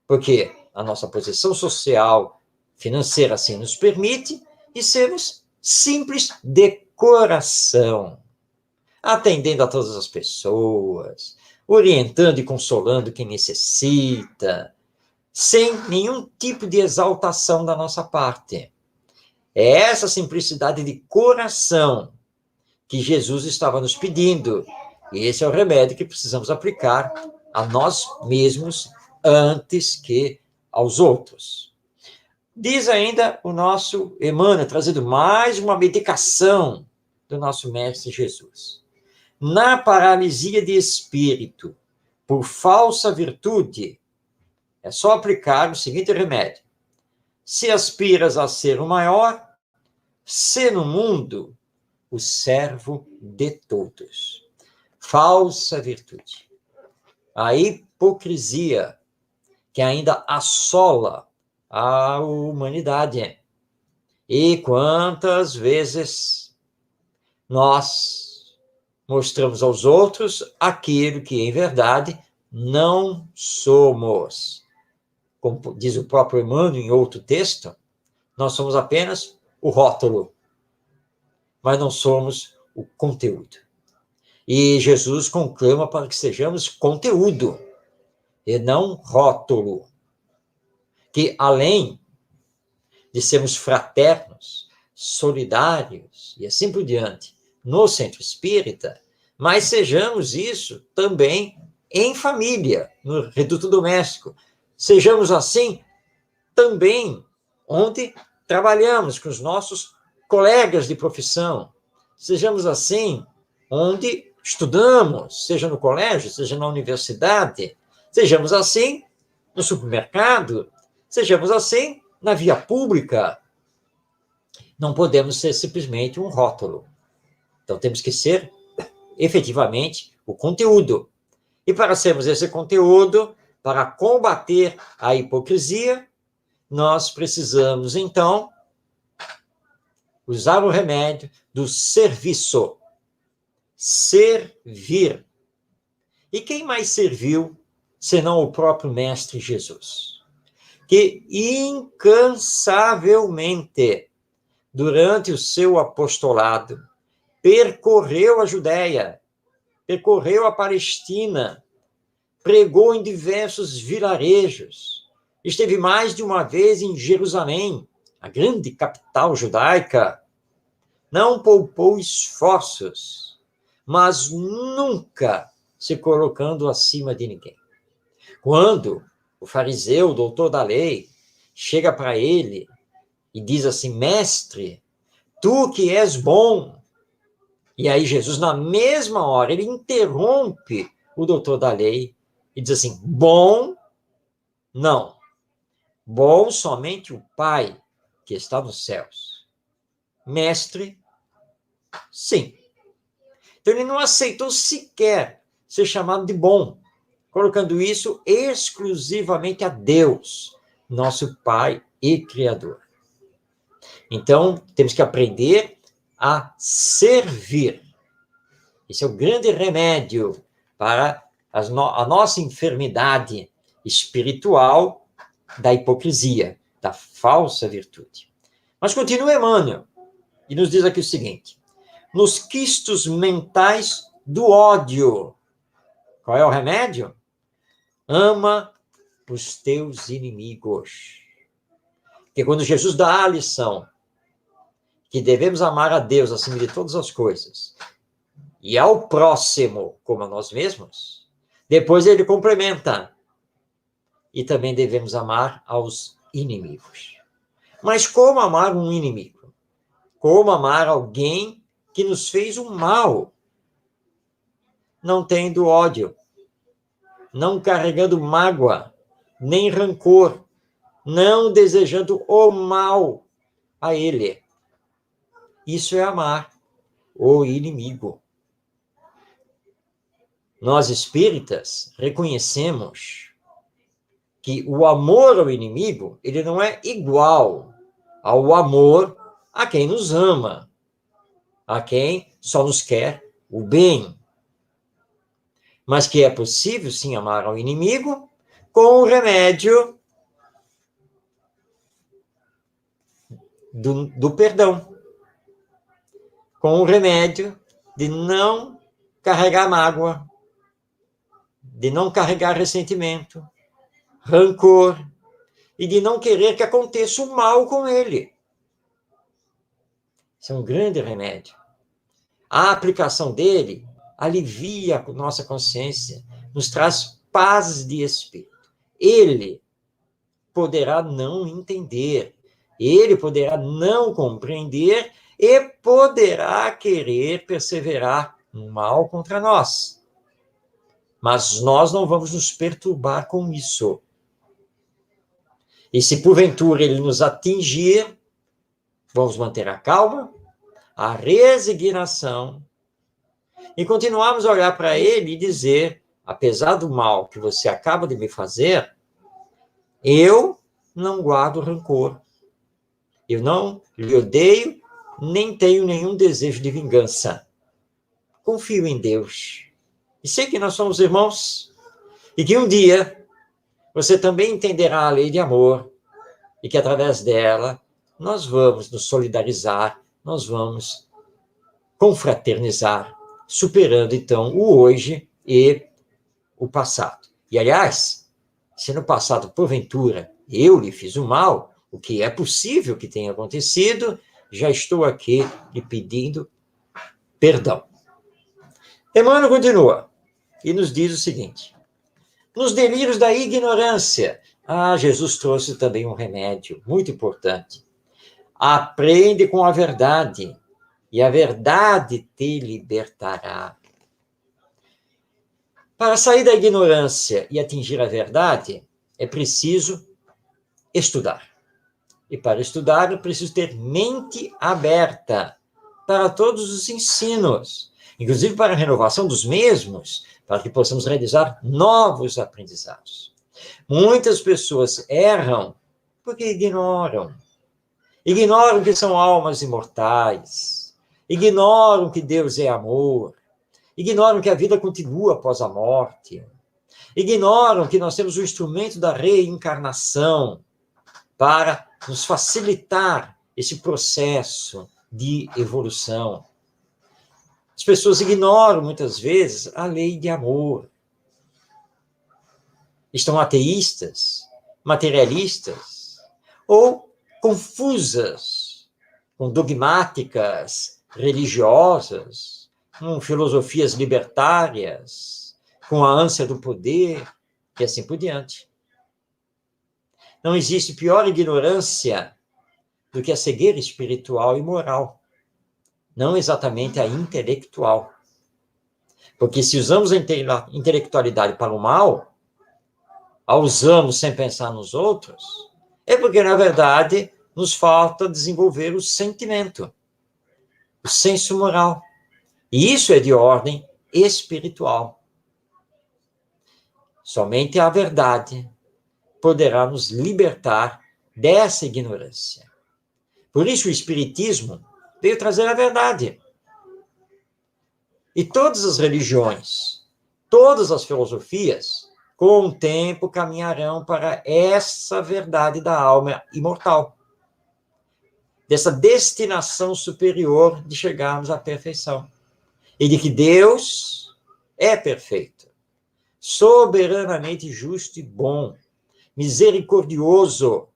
porque a nossa posição social, financeira, assim nos permite, e sermos simples de coração, atendendo a todas as pessoas, orientando e consolando quem necessita, sem nenhum tipo de exaltação da nossa parte. É essa simplicidade de coração que Jesus estava nos pedindo. E esse é o remédio que precisamos aplicar a nós mesmos antes que aos outros. Diz ainda o nosso Emmanuel, trazendo mais uma medicação do nosso Mestre Jesus. Na paralisia de espírito, por falsa virtude, é só aplicar o seguinte remédio. Se aspiras a ser o maior, sê no mundo o servo de todos. Falsa virtude. A hipocrisia que ainda assola a humanidade. E quantas vezes nós mostramos aos outros aquilo que, em verdade, não somos. Como diz o próprio Emmanuel em outro texto, nós somos apenas o rótulo, mas não somos o conteúdo. E Jesus conclama para que sejamos conteúdo, e não rótulo. Que além de sermos fraternos, solidários e assim por diante, no centro espírita, mas sejamos isso também em família, no reduto doméstico. Sejamos assim também onde trabalhamos com os nossos colegas de profissão. Sejamos assim onde estudamos, seja no colégio, seja na universidade. Sejamos assim no supermercado. Sejamos assim na via pública. Não podemos ser simplesmente um rótulo. Então, temos que ser, efetivamente, o conteúdo. E para sermos esse conteúdo, para combater a hipocrisia, nós precisamos, então, usar o remédio do serviço. Servir. E quem mais serviu, senão o próprio Mestre Jesus? Que incansavelmente, durante o seu apostolado, percorreu a Judéia, percorreu a Palestina, pregou em diversos vilarejos, esteve mais de uma vez em Jerusalém, a grande capital judaica, não poupou esforços, mas nunca se colocando acima de ninguém. Quando o fariseu, o doutor da lei, chega para ele e diz assim, mestre, tu que és bom. E aí Jesus, na mesma hora, ele interrompe o doutor da lei e diz assim, bom, não. Bom somente o Pai que está nos céus. Mestre, sim. Então ele não aceitou sequer ser chamado de bom, colocando isso exclusivamente a Deus, nosso Pai e Criador. Então, temos que aprender a servir. Esse é o grande remédio para a nossa enfermidade espiritual da hipocrisia, da falsa virtude. Mas continua Emmanuel e nos diz aqui o seguinte, nos quistos mentais do ódio. Qual é o remédio? Ama os teus inimigos. Porque quando Jesus dá a lição que devemos amar a Deus acima de todas as coisas e ao próximo como a nós mesmos, depois ele complementa. E também devemos amar aos inimigos. Mas como amar um inimigo? Como amar alguém que nos fez um mal? Não tendo ódio, não carregando mágoa, nem rancor, não desejando o mal a ele. Isso é amar. o inimigo. Nós espíritas reconhecemos que o amor ao inimigo, ele não é igual ao amor a quem nos ama, a quem só nos quer o bem. Mas que é possível, sim, amar ao inimigo com o remédio do perdão, com o remédio de não carregar mágoa, de não carregar ressentimento, rancor, e de não querer que aconteça o mal com ele. Isso é um grande remédio. A aplicação dele alivia a nossa consciência, nos traz paz de espírito. Ele poderá não entender, ele poderá não compreender e poderá querer perseverar no mal contra nós. Mas nós não vamos nos perturbar com isso. E se porventura ele nos atingir, vamos manter a calma, a resignação, e continuarmos a olhar para ele e dizer, apesar do mal que você acaba de me fazer, eu não guardo rancor. Eu não lhe odeio, nem tenho nenhum desejo de vingança. Confio em Deus. E sei que nós somos irmãos, e que um dia você também entenderá a lei de amor, e que através dela nós vamos nos solidarizar, nós vamos confraternizar, superando então o hoje e o passado. E aliás, se no passado, porventura, eu lhe fiz o mal, o que é possível que tenha acontecido, já estou aqui lhe pedindo perdão. Emmanuel continua e nos diz o seguinte: nos delírios da ignorância, Jesus trouxe também um remédio muito importante. Aprende com a verdade, e a verdade te libertará. Para sair da ignorância e atingir a verdade, é preciso estudar. E para estudar, é preciso ter mente aberta para todos os ensinos, inclusive para a renovação dos mesmos, para que possamos realizar novos aprendizados. Muitas pessoas erram porque ignoram. Ignoram que são almas imortais. Ignoram que Deus é amor. Ignoram que a vida continua após a morte. Ignoram que nós temos o instrumento da reencarnação para nos facilitar esse processo de evolução. As pessoas ignoram, muitas vezes, a lei de amor. Estão ateístas, materialistas, ou confusas, com dogmáticas religiosas, com filosofias libertárias, com a ânsia do poder, e assim por diante. Não existe pior ignorância do que a cegueira espiritual e moral, não exatamente a intelectual. Porque se usamos a intelectualidade para o mal, a usamos sem pensar nos outros, é porque, na verdade, nos falta desenvolver o sentimento, o senso moral. E isso é de ordem espiritual. Somente a verdade poderá nos libertar dessa ignorância. Por isso o Espiritismo veio trazer a verdade. E todas as religiões, todas as filosofias, com o tempo caminharão para essa verdade da alma imortal, dessa destinação superior de chegarmos à perfeição. E de que Deus é perfeito, soberanamente justo e bom, misericordioso,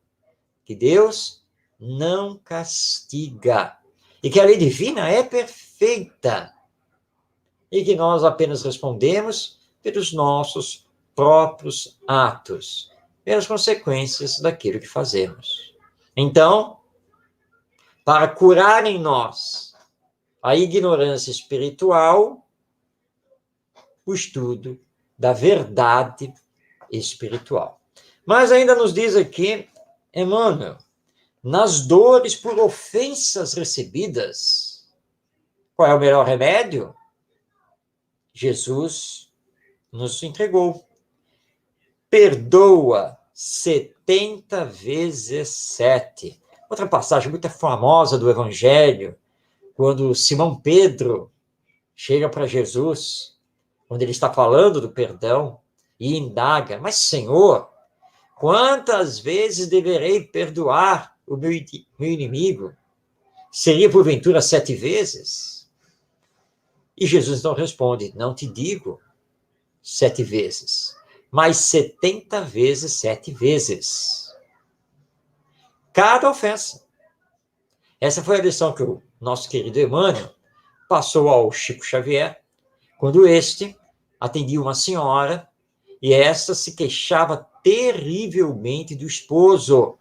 que Deus não castiga, e que a lei divina é perfeita, e que nós apenas respondemos pelos nossos próprios atos, pelas consequências daquilo que fazemos. Então, para curar em nós a ignorância espiritual, o estudo da verdade espiritual. Mas ainda nos diz aqui, Emmanuel, nas dores por ofensas recebidas, Qual é o melhor remédio? Jesus nos entregou. Perdoa 70 vezes 7. Outra passagem muito famosa do Evangelho, quando Simão Pedro chega para Jesus, quando ele está falando do perdão, e indaga, mas Senhor, quantas vezes deverei perdoar o meu inimigo? Seria porventura 7 vezes? E Jesus então responde, não te digo 7 vezes, mas 70 vezes 7 vezes. Cada ofensa. Essa foi a lição que o nosso querido Emmanuel passou ao Chico Xavier, quando este atendia uma senhora e esta se queixava terrivelmente do esposo,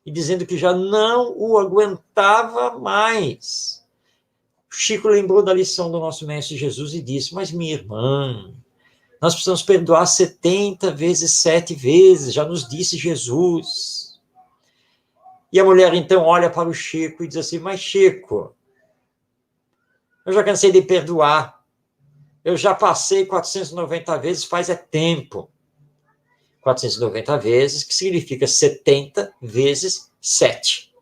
e dizendo que já não o aguentava mais. Chico lembrou da lição do nosso Mestre Jesus e disse, mas minha irmã, nós precisamos perdoar 70 vezes 7 vezes, já nos disse Jesus. E a mulher então olha para o Chico e diz assim, mas Chico, eu já cansei de perdoar, eu já passei 490 vezes, faz é tempo. 490 vezes, que significa 70 vezes 7.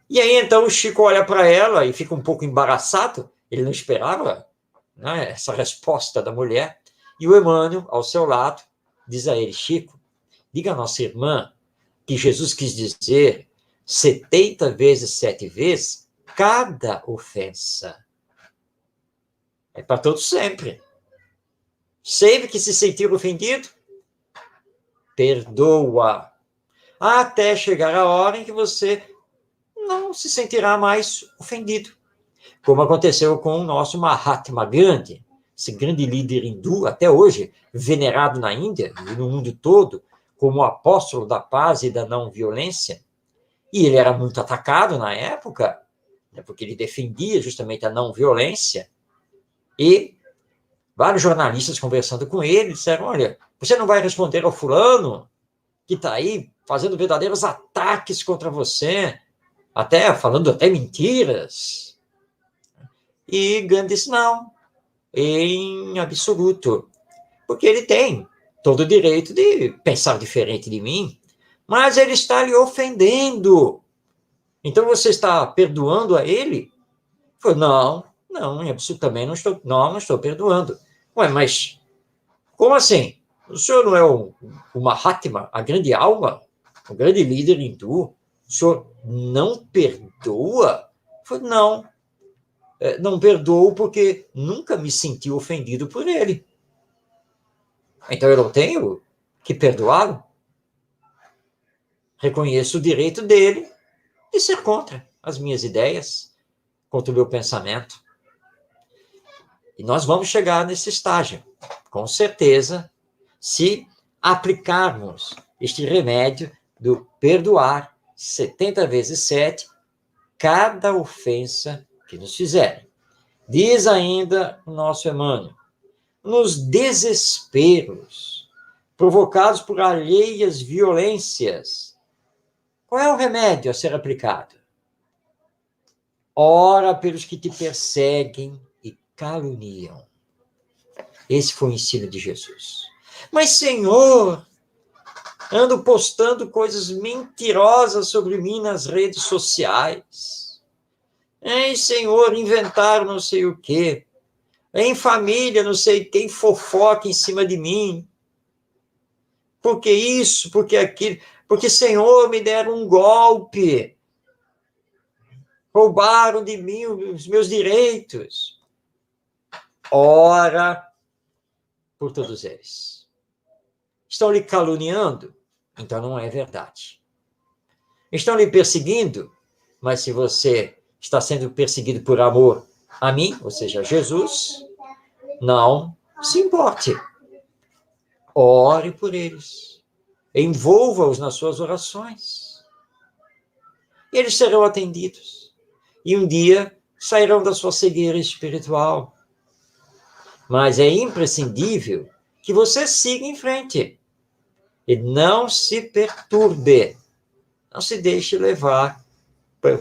E aí, então, o Chico olha para ela e fica um pouco embaraçado, ele não esperava, né, essa resposta da mulher, e o Emmanuel, ao seu lado, diz a ele, Chico, diga à nossa irmã que Jesus quis dizer 70 vezes 7 vezes cada ofensa. É para todos sempre. Sempre que se sentir ofendido, perdoa. Até chegar a hora em que você não se sentirá mais ofendido. Como aconteceu com o nosso Mahatma Gandhi, esse grande líder hindu, até hoje, venerado na Índia e no mundo todo, como o apóstolo da paz e da não violência. E ele era muito atacado na época, né, porque ele defendia justamente a não violência. E vários jornalistas conversando com ele disseram, olha, você não vai responder ao fulano que está aí fazendo verdadeiros ataques contra você, falando até mentiras. E Gandhi disse, não, em absoluto, porque ele tem todo o direito de pensar diferente de mim, mas ele está lhe ofendendo. Então você está perdoando a ele? Ele falou, não, em absoluto também não estou perdoando. Ué, mas como assim? O senhor não é o Mahatma, a grande alma, o grande líder hindu? O senhor não perdoa? Eu falei, não perdoo porque nunca me senti ofendido por ele. Então eu não tenho que perdoá-lo? Reconheço o direito dele de ser contra as minhas ideias, contra o meu pensamento. E nós vamos chegar nesse estágio, com certeza, se aplicarmos este remédio do perdoar 70 vezes 7 cada ofensa que nos fizerem. Diz ainda o nosso Emmanuel, nos desesperos provocados por alheias violências, qual é o remédio a ser aplicado? Ora pelos que te perseguem e caluniam. Esse foi o ensino de Jesus. Mas, Senhor, ando postando coisas mentirosas sobre mim nas redes sociais. Senhor, inventaram não sei o quê. Em família, não sei quem fofoca em cima de mim. Porque isso, porque aquilo. Porque, Senhor, me deram um golpe. Roubaram de mim os meus direitos. Ora por todos eles. Estão lhe caluniando? Então não é verdade. Estão lhe perseguindo? Mas se você está sendo perseguido por amor a mim, ou seja, a Jesus, não se importe. Ore por eles. Envolva-os nas suas orações. E eles serão atendidos. E um dia sairão da sua cegueira espiritual. Mas é imprescindível que você siga em frente. E não se perturbe. Não se deixe levar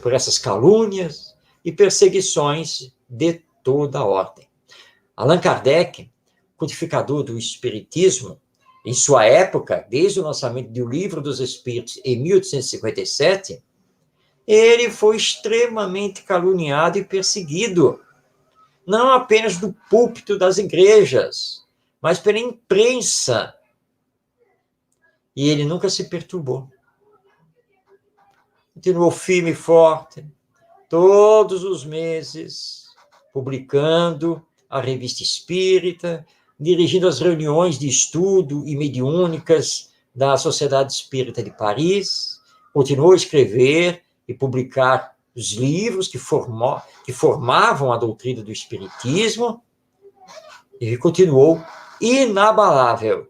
por essas calúnias, e perseguições de toda a ordem. Allan Kardec, codificador do Espiritismo, em sua época, desde o lançamento do Livro dos Espíritos, em 1857, ele foi extremamente caluniado e perseguido, não apenas do púlpito das igrejas, mas pela imprensa. E ele nunca se perturbou. Continuou firme e forte, todos os meses, publicando a Revista Espírita, dirigindo as reuniões de estudo e mediúnicas da Sociedade Espírita de Paris, continuou a escrever e publicar os livros que formavam a doutrina do Espiritismo, e continuou inabalável.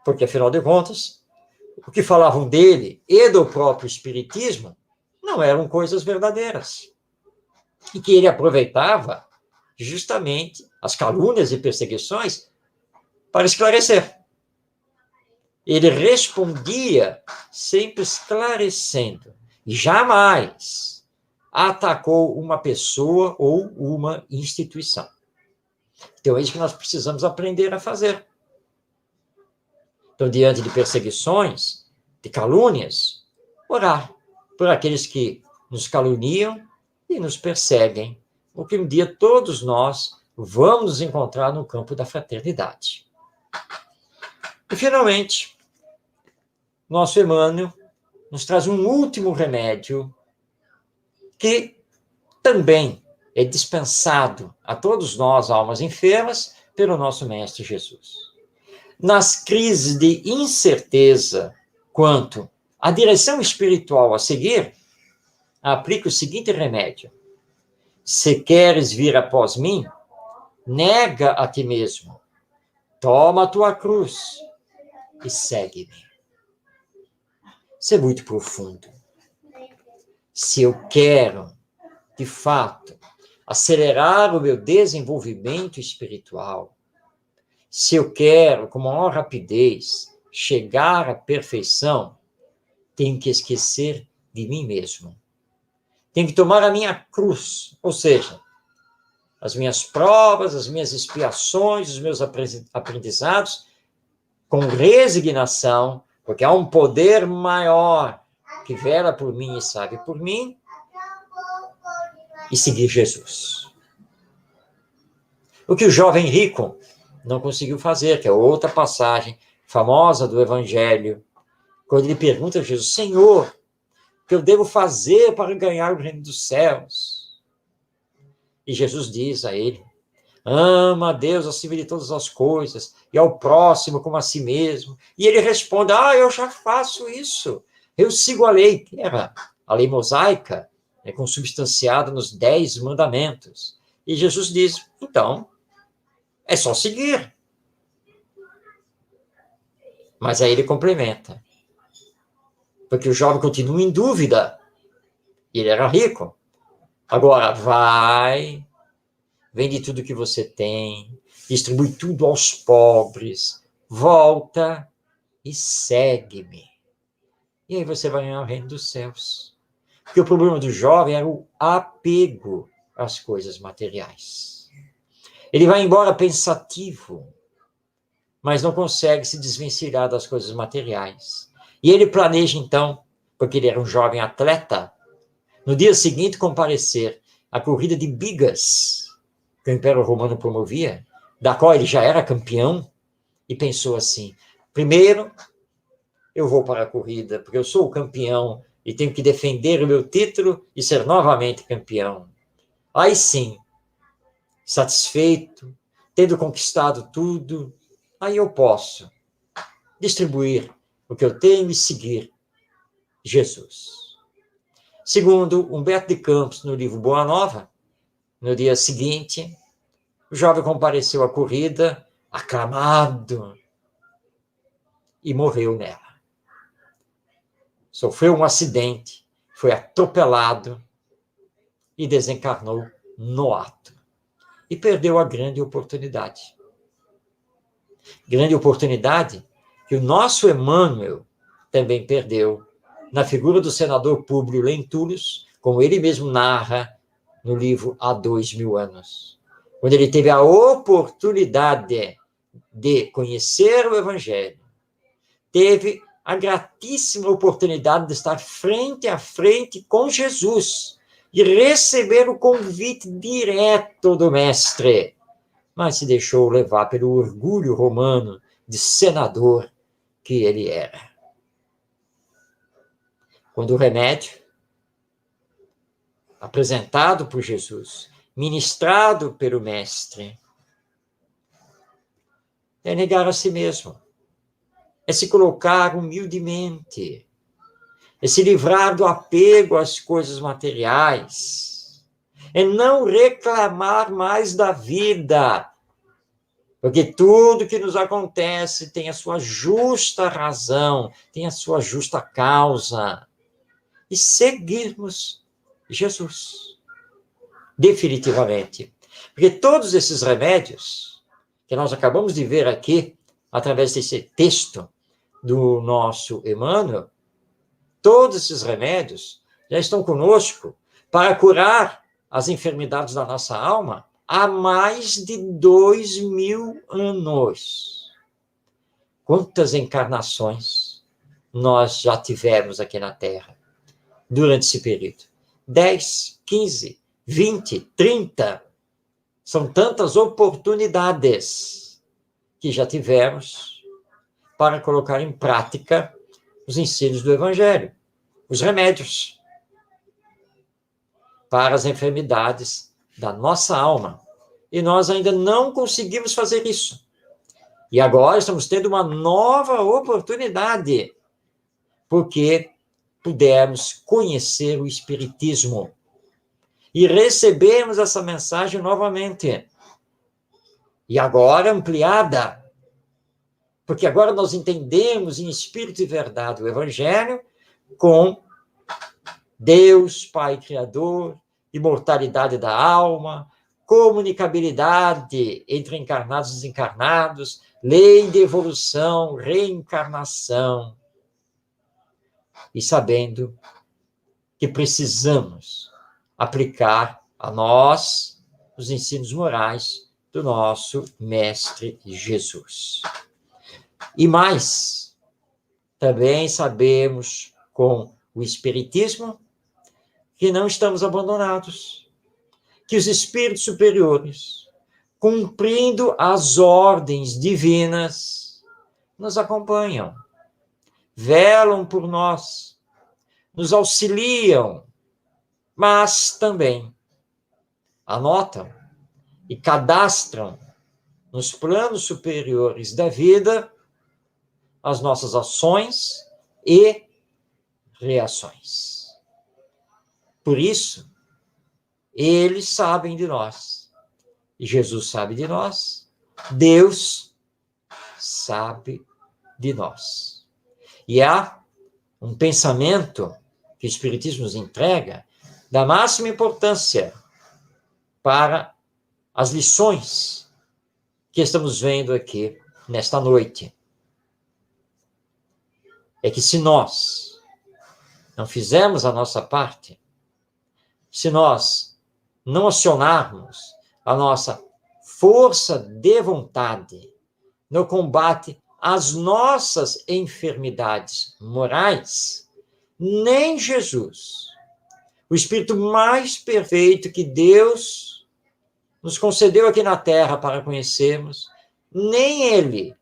Porque, afinal de contas, o que falavam dele e do próprio Espiritismo não eram coisas verdadeiras. E que ele aproveitava justamente as calúnias e perseguições para esclarecer. Ele respondia sempre esclarecendo, e jamais atacou uma pessoa ou uma instituição. Então, é isso que nós precisamos aprender a fazer. Então, diante de perseguições, de calúnias, orar por aqueles que nos caluniam e nos perseguem, porque um dia todos nós vamos nos encontrar no campo da fraternidade. E, finalmente, nosso Emmanuel nos traz um último remédio que também é dispensado a todos nós, almas enfermas, pelo nosso Mestre Jesus. Nas crises de incerteza quanto à direção espiritual a seguir, aplique o seguinte remédio: se queres vir após mim, nega a ti mesmo, toma a tua cruz e segue-me. Isso é muito profundo. Se eu quero, de fato, acelerar o meu desenvolvimento espiritual, se eu quero, com maior rapidez, chegar à perfeição, tenho que esquecer de mim mesmo. Tenho que tomar a minha cruz, ou seja, as minhas provas, as minhas expiações, os meus aprendizados, com resignação, porque há um poder maior que vela por mim e sabe por mim, e seguir Jesus. O que o jovem rico não conseguiu fazer, que é outra passagem famosa do Evangelho, quando ele pergunta a Jesus: Senhor, o que eu devo fazer para ganhar o reino dos céus? E Jesus diz a ele: ama a Deus acima de todas as coisas, e ao próximo como a si mesmo. E ele responde: eu já faço isso, eu sigo a lei, que era a lei mosaica, consubstanciada nos 10 mandamentos. E Jesus diz: então, é só seguir. Mas aí ele complementa, porque o jovem continua em dúvida, e ele era rico. Agora, vende tudo que você tem, distribui tudo aos pobres, volta e segue-me. E aí você vai ganhar o reino dos céus. Porque o problema do jovem era o apego às coisas materiais. Ele vai embora pensativo, mas não consegue se desvencilhar das coisas materiais. E ele planeja, então, porque ele era um jovem atleta, no dia seguinte comparecer à corrida de bigas, que o Império Romano promovia, da qual ele já era campeão, e pensou assim: primeiro, eu vou para a corrida, porque eu sou o campeão, e tenho que defender o meu título e ser novamente campeão. Aí sim, satisfeito, tendo conquistado tudo, aí eu posso distribuir o que eu tenho e seguir Jesus. Segundo Humberto de Campos, no livro Boa Nova, no dia seguinte, o jovem compareceu à corrida, aclamado, e morreu nela. Sofreu um acidente, foi atropelado e desencarnou no ato. E perdeu a grande oportunidade. Grande oportunidade que o nosso Emmanuel também perdeu na figura do senador Públio Lentulus, como ele mesmo narra no livro Há 2000 anos, quando ele teve a oportunidade de conhecer o Evangelho, teve a gratíssima oportunidade de estar frente a frente com Jesus e receber o convite direto do Mestre, mas se deixou levar pelo orgulho romano de senador que ele era. Quando o remédio, apresentado por Jesus, ministrado pelo Mestre, é negar a si mesmo, é se colocar humildemente, é se livrar do apego às coisas materiais, é não reclamar mais da vida, porque tudo que nos acontece tem a sua justa razão, tem a sua justa causa, e seguirmos Jesus, definitivamente. Porque todos esses remédios que nós acabamos de ver aqui, através desse texto do nosso Emmanuel, todos esses remédios já estão conosco para curar as enfermidades da nossa alma há mais de 2000 anos. Quantas encarnações nós já tivemos aqui na Terra durante esse período? 10, 15, 20, 30. São tantas oportunidades que já tivemos para colocar em prática os ensinos do Evangelho, os remédios para as enfermidades da nossa alma. E nós ainda não conseguimos fazer isso. E agora estamos tendo uma nova oportunidade, porque pudemos conhecer o Espiritismo e recebemos essa mensagem novamente. E agora ampliada, porque agora nós entendemos em espírito e verdade o Evangelho com Deus, Pai Criador, imortalidade da alma, comunicabilidade entre encarnados e desencarnados, lei de evolução, reencarnação, e sabendo que precisamos aplicar a nós os ensinos morais do nosso Mestre Jesus. E mais, também sabemos com o Espiritismo que não estamos abandonados, que os espíritos superiores, cumprindo as ordens divinas, nos acompanham, velam por nós, nos auxiliam, mas também anotam e cadastram nos planos superiores da vida as nossas ações e reações. Por isso, eles sabem de nós. E Jesus sabe de nós. Deus sabe de nós. E há um pensamento que o Espiritismo nos entrega da máxima importância para as lições que estamos vendo aqui nesta noite. É que se nós não fizermos a nossa parte, se nós não acionarmos a nossa força de vontade no combate às nossas enfermidades morais, nem Jesus, o Espírito mais perfeito que Deus nos concedeu aqui na Terra para conhecermos, nem Ele,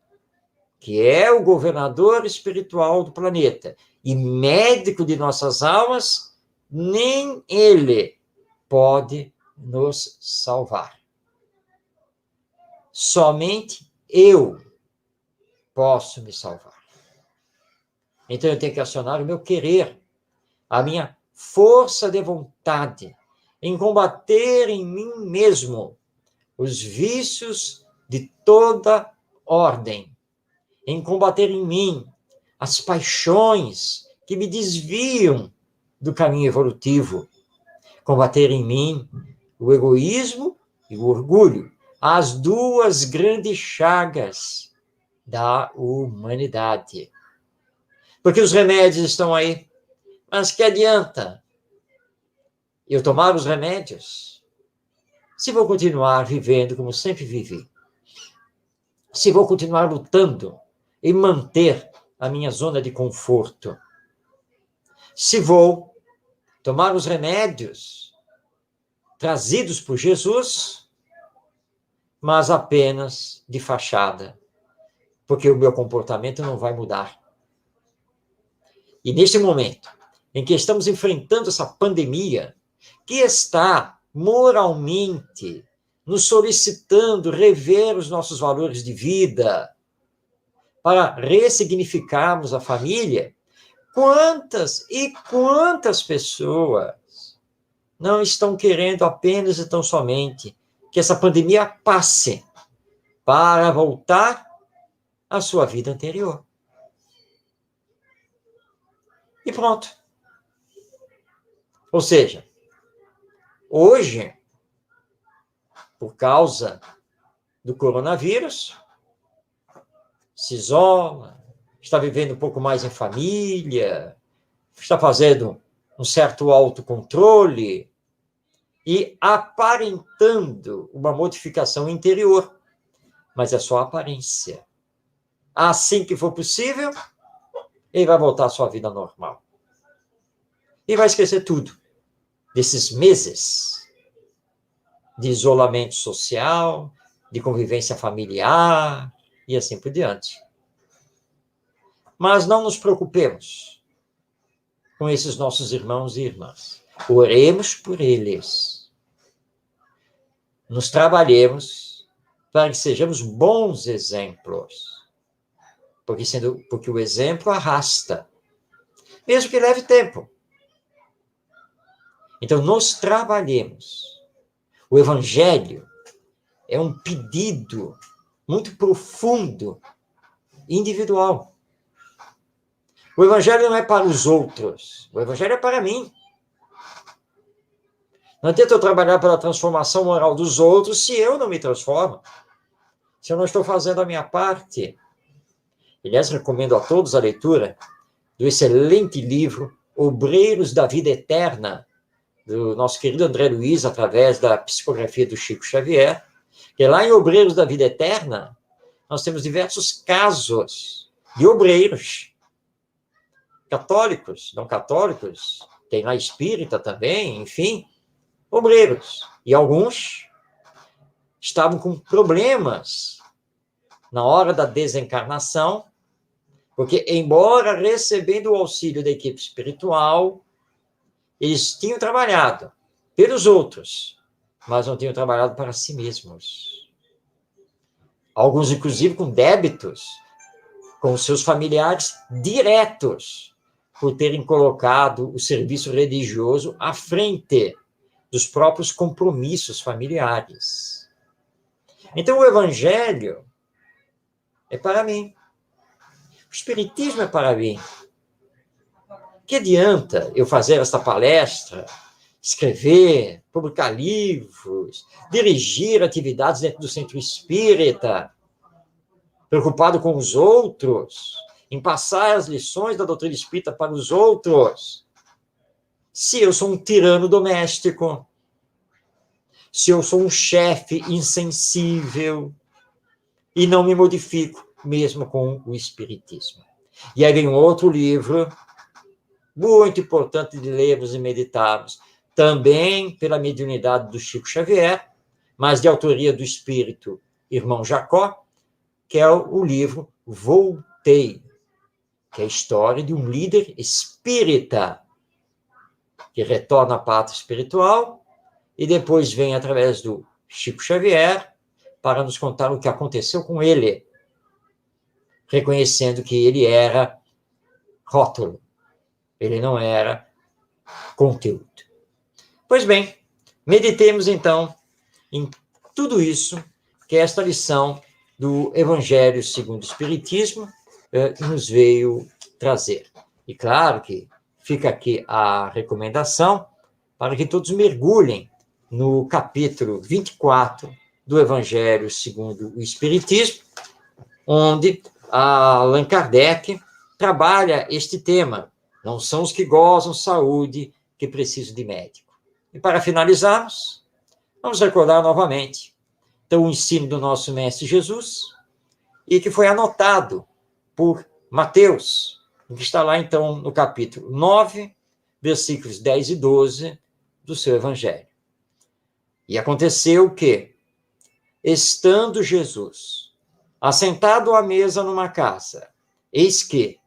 que é o governador espiritual do planeta e médico de nossas almas, nem Ele pode nos salvar. Somente eu posso me salvar. Então eu tenho que acionar o meu querer, a minha força de vontade, em combater em mim mesmo os vícios de toda ordem, em combater em mim as paixões que me desviam do caminho evolutivo, combater em mim o egoísmo e o orgulho, as duas grandes chagas da humanidade. Porque os remédios estão aí, mas que adianta eu tomar os remédios? Se vou continuar vivendo como sempre vivi? Se vou continuar lutando e manter a minha zona de conforto? Se vou tomar os remédios trazidos por Jesus, mas apenas de fachada, porque o meu comportamento não vai mudar. E neste momento em que estamos enfrentando essa pandemia, que está moralmente nos solicitando rever os nossos valores de vida, para ressignificarmos a família, quantas e quantas pessoas não estão querendo apenas e tão somente que essa pandemia passe para voltar à sua vida anterior. E pronto. Ou seja, hoje, por causa do coronavírus, se isola, está vivendo um pouco mais em família, está fazendo um certo autocontrole e aparentando uma modificação interior, mas é só aparência. Assim que for possível, ele vai voltar à sua vida normal. E vai esquecer tudo desses meses de isolamento social, de convivência familiar e assim por diante. Mas não nos preocupemos com esses nossos irmãos e irmãs. Oremos por eles. Nos trabalhemos para que sejamos bons exemplos. Porque o exemplo arrasta, mesmo que leve tempo. Então, nos trabalhemos. O Evangelho é um pedido muito profundo, individual. O Evangelho não é para os outros, o Evangelho é para mim. Não adianta eu trabalhar pela transformação moral dos outros se eu não me transformo, se eu não estou fazendo a minha parte. Aliás, recomendo a todos a leitura do excelente livro Obreiros da Vida Eterna, do nosso querido André Luiz, através da psicografia do Chico Xavier, que lá em Obreiros da Vida Eterna, nós temos diversos casos de obreiros, católicos, não católicos, tem lá espírita também, enfim, obreiros. E alguns estavam com problemas na hora da desencarnação, porque, embora recebendo o auxílio da equipe espiritual, eles tinham trabalhado pelos outros, mas não tinham trabalhado para si mesmos. Alguns, inclusive, com débitos com os seus familiares diretos, por terem colocado o serviço religioso à frente dos próprios compromissos familiares. Então, o Evangelho é para mim. O Espiritismo é para mim. Que adianta eu fazer esta palestra, escrever, publicar livros, dirigir atividades dentro do centro espírita, preocupado com os outros, em passar as lições da doutrina espírita para os outros, se eu sou um tirano doméstico, se eu sou um chefe insensível e não me modifico, mesmo com o Espiritismo. E aí vem um outro livro, muito importante de lermos e meditarmos, também pela mediunidade do Chico Xavier, mas de autoria do espírito Irmão Jacó, que é o livro Voltei, que é a história de um líder espírita que retorna à pátria espiritual e depois vem através do Chico Xavier para nos contar o que aconteceu com ele, reconhecendo que ele era rótulo, ele não era conteúdo. Pois bem, meditemos então em tudo isso que esta lição do Evangelho segundo o Espiritismo nos veio trazer. E claro que fica aqui a recomendação para que todos mergulhem no capítulo 24 do Evangelho segundo o Espiritismo, onde Allan Kardec trabalha este tema. Não são os que gozam saúde que precisam de médico. E para finalizarmos, vamos recordar novamente então, o ensino do nosso Mestre Jesus, e que foi anotado por Mateus, que está lá, então, no capítulo 9, versículos 10 e 12 do seu Evangelho. E aconteceu que, estando Jesus assentado à mesa numa casa, eis que,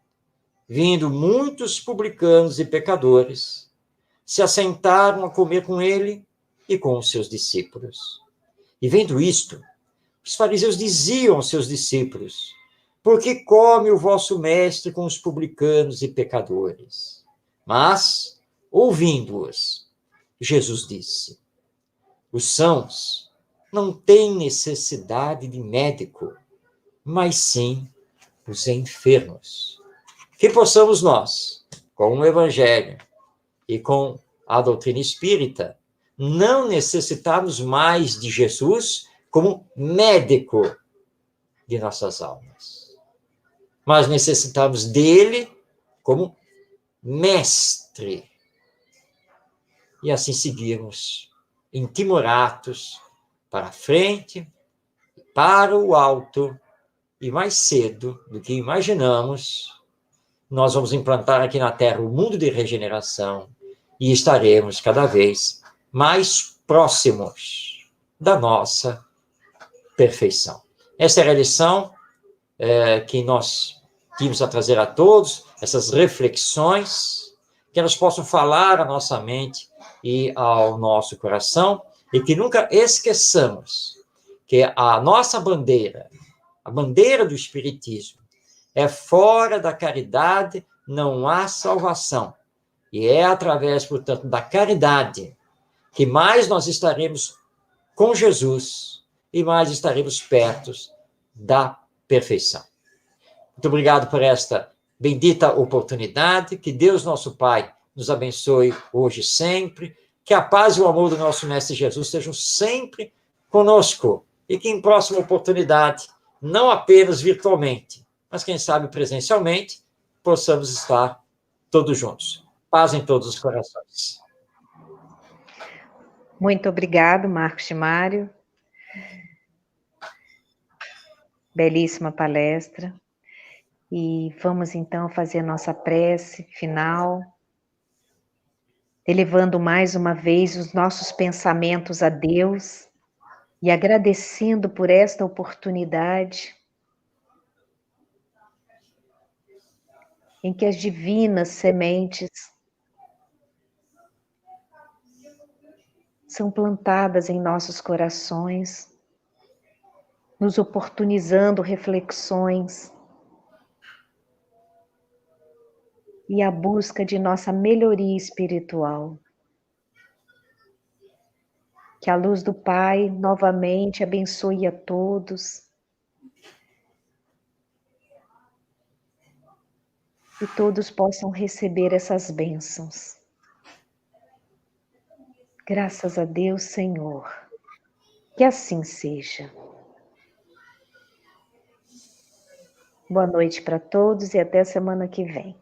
vindo muitos publicanos e pecadores, se assentaram a comer com ele e com os seus discípulos. E vendo isto, os fariseus diziam aos seus discípulos: por que come o vosso mestre com os publicanos e pecadores? Mas, ouvindo-os, Jesus disse: os sãos não têm necessidade de médico, mas sim os enfermos. Que possamos nós, com o Evangelho e com a doutrina espírita, não necessitarmos mais de Jesus como médico de nossas almas, mas necessitamos dele como mestre. E assim seguirmos intimoratos para a frente, para o alto, e mais cedo do que imaginamos, nós vamos implantar aqui na Terra o mundo de regeneração e estaremos cada vez mais próximos da nossa perfeição. Essa era a lição que nós tínhamos a trazer a todos, essas reflexões, que elas possam falar à nossa mente e ao nosso coração, e que nunca esqueçamos que a nossa bandeira, a bandeira do Espiritismo, é fora da caridade não há salvação. E é através, portanto, da caridade que mais nós estaremos com Jesus e mais estaremos perto da perfeição. Muito obrigado por esta bendita oportunidade. Que Deus, nosso Pai, nos abençoe hoje e sempre. Que a paz e o amor do nosso Mestre Jesus sejam sempre conosco. E que em próxima oportunidade, não apenas virtualmente, mas quem sabe presencialmente, possamos estar todos juntos. Paz em todos os corações. Muito obrigado, Marcos de Mário. Belíssima palestra. E vamos então fazer a nossa prece final, elevando mais uma vez os nossos pensamentos a Deus e agradecendo por esta oportunidade em que as divinas sementes são plantadas em nossos corações, nos oportunizando reflexões e a busca de nossa melhoria espiritual. Que a luz do Pai novamente abençoe a todos e todos possam receber essas bênçãos. Graças a Deus, Senhor. Que assim seja. Boa noite para todos e até semana que vem.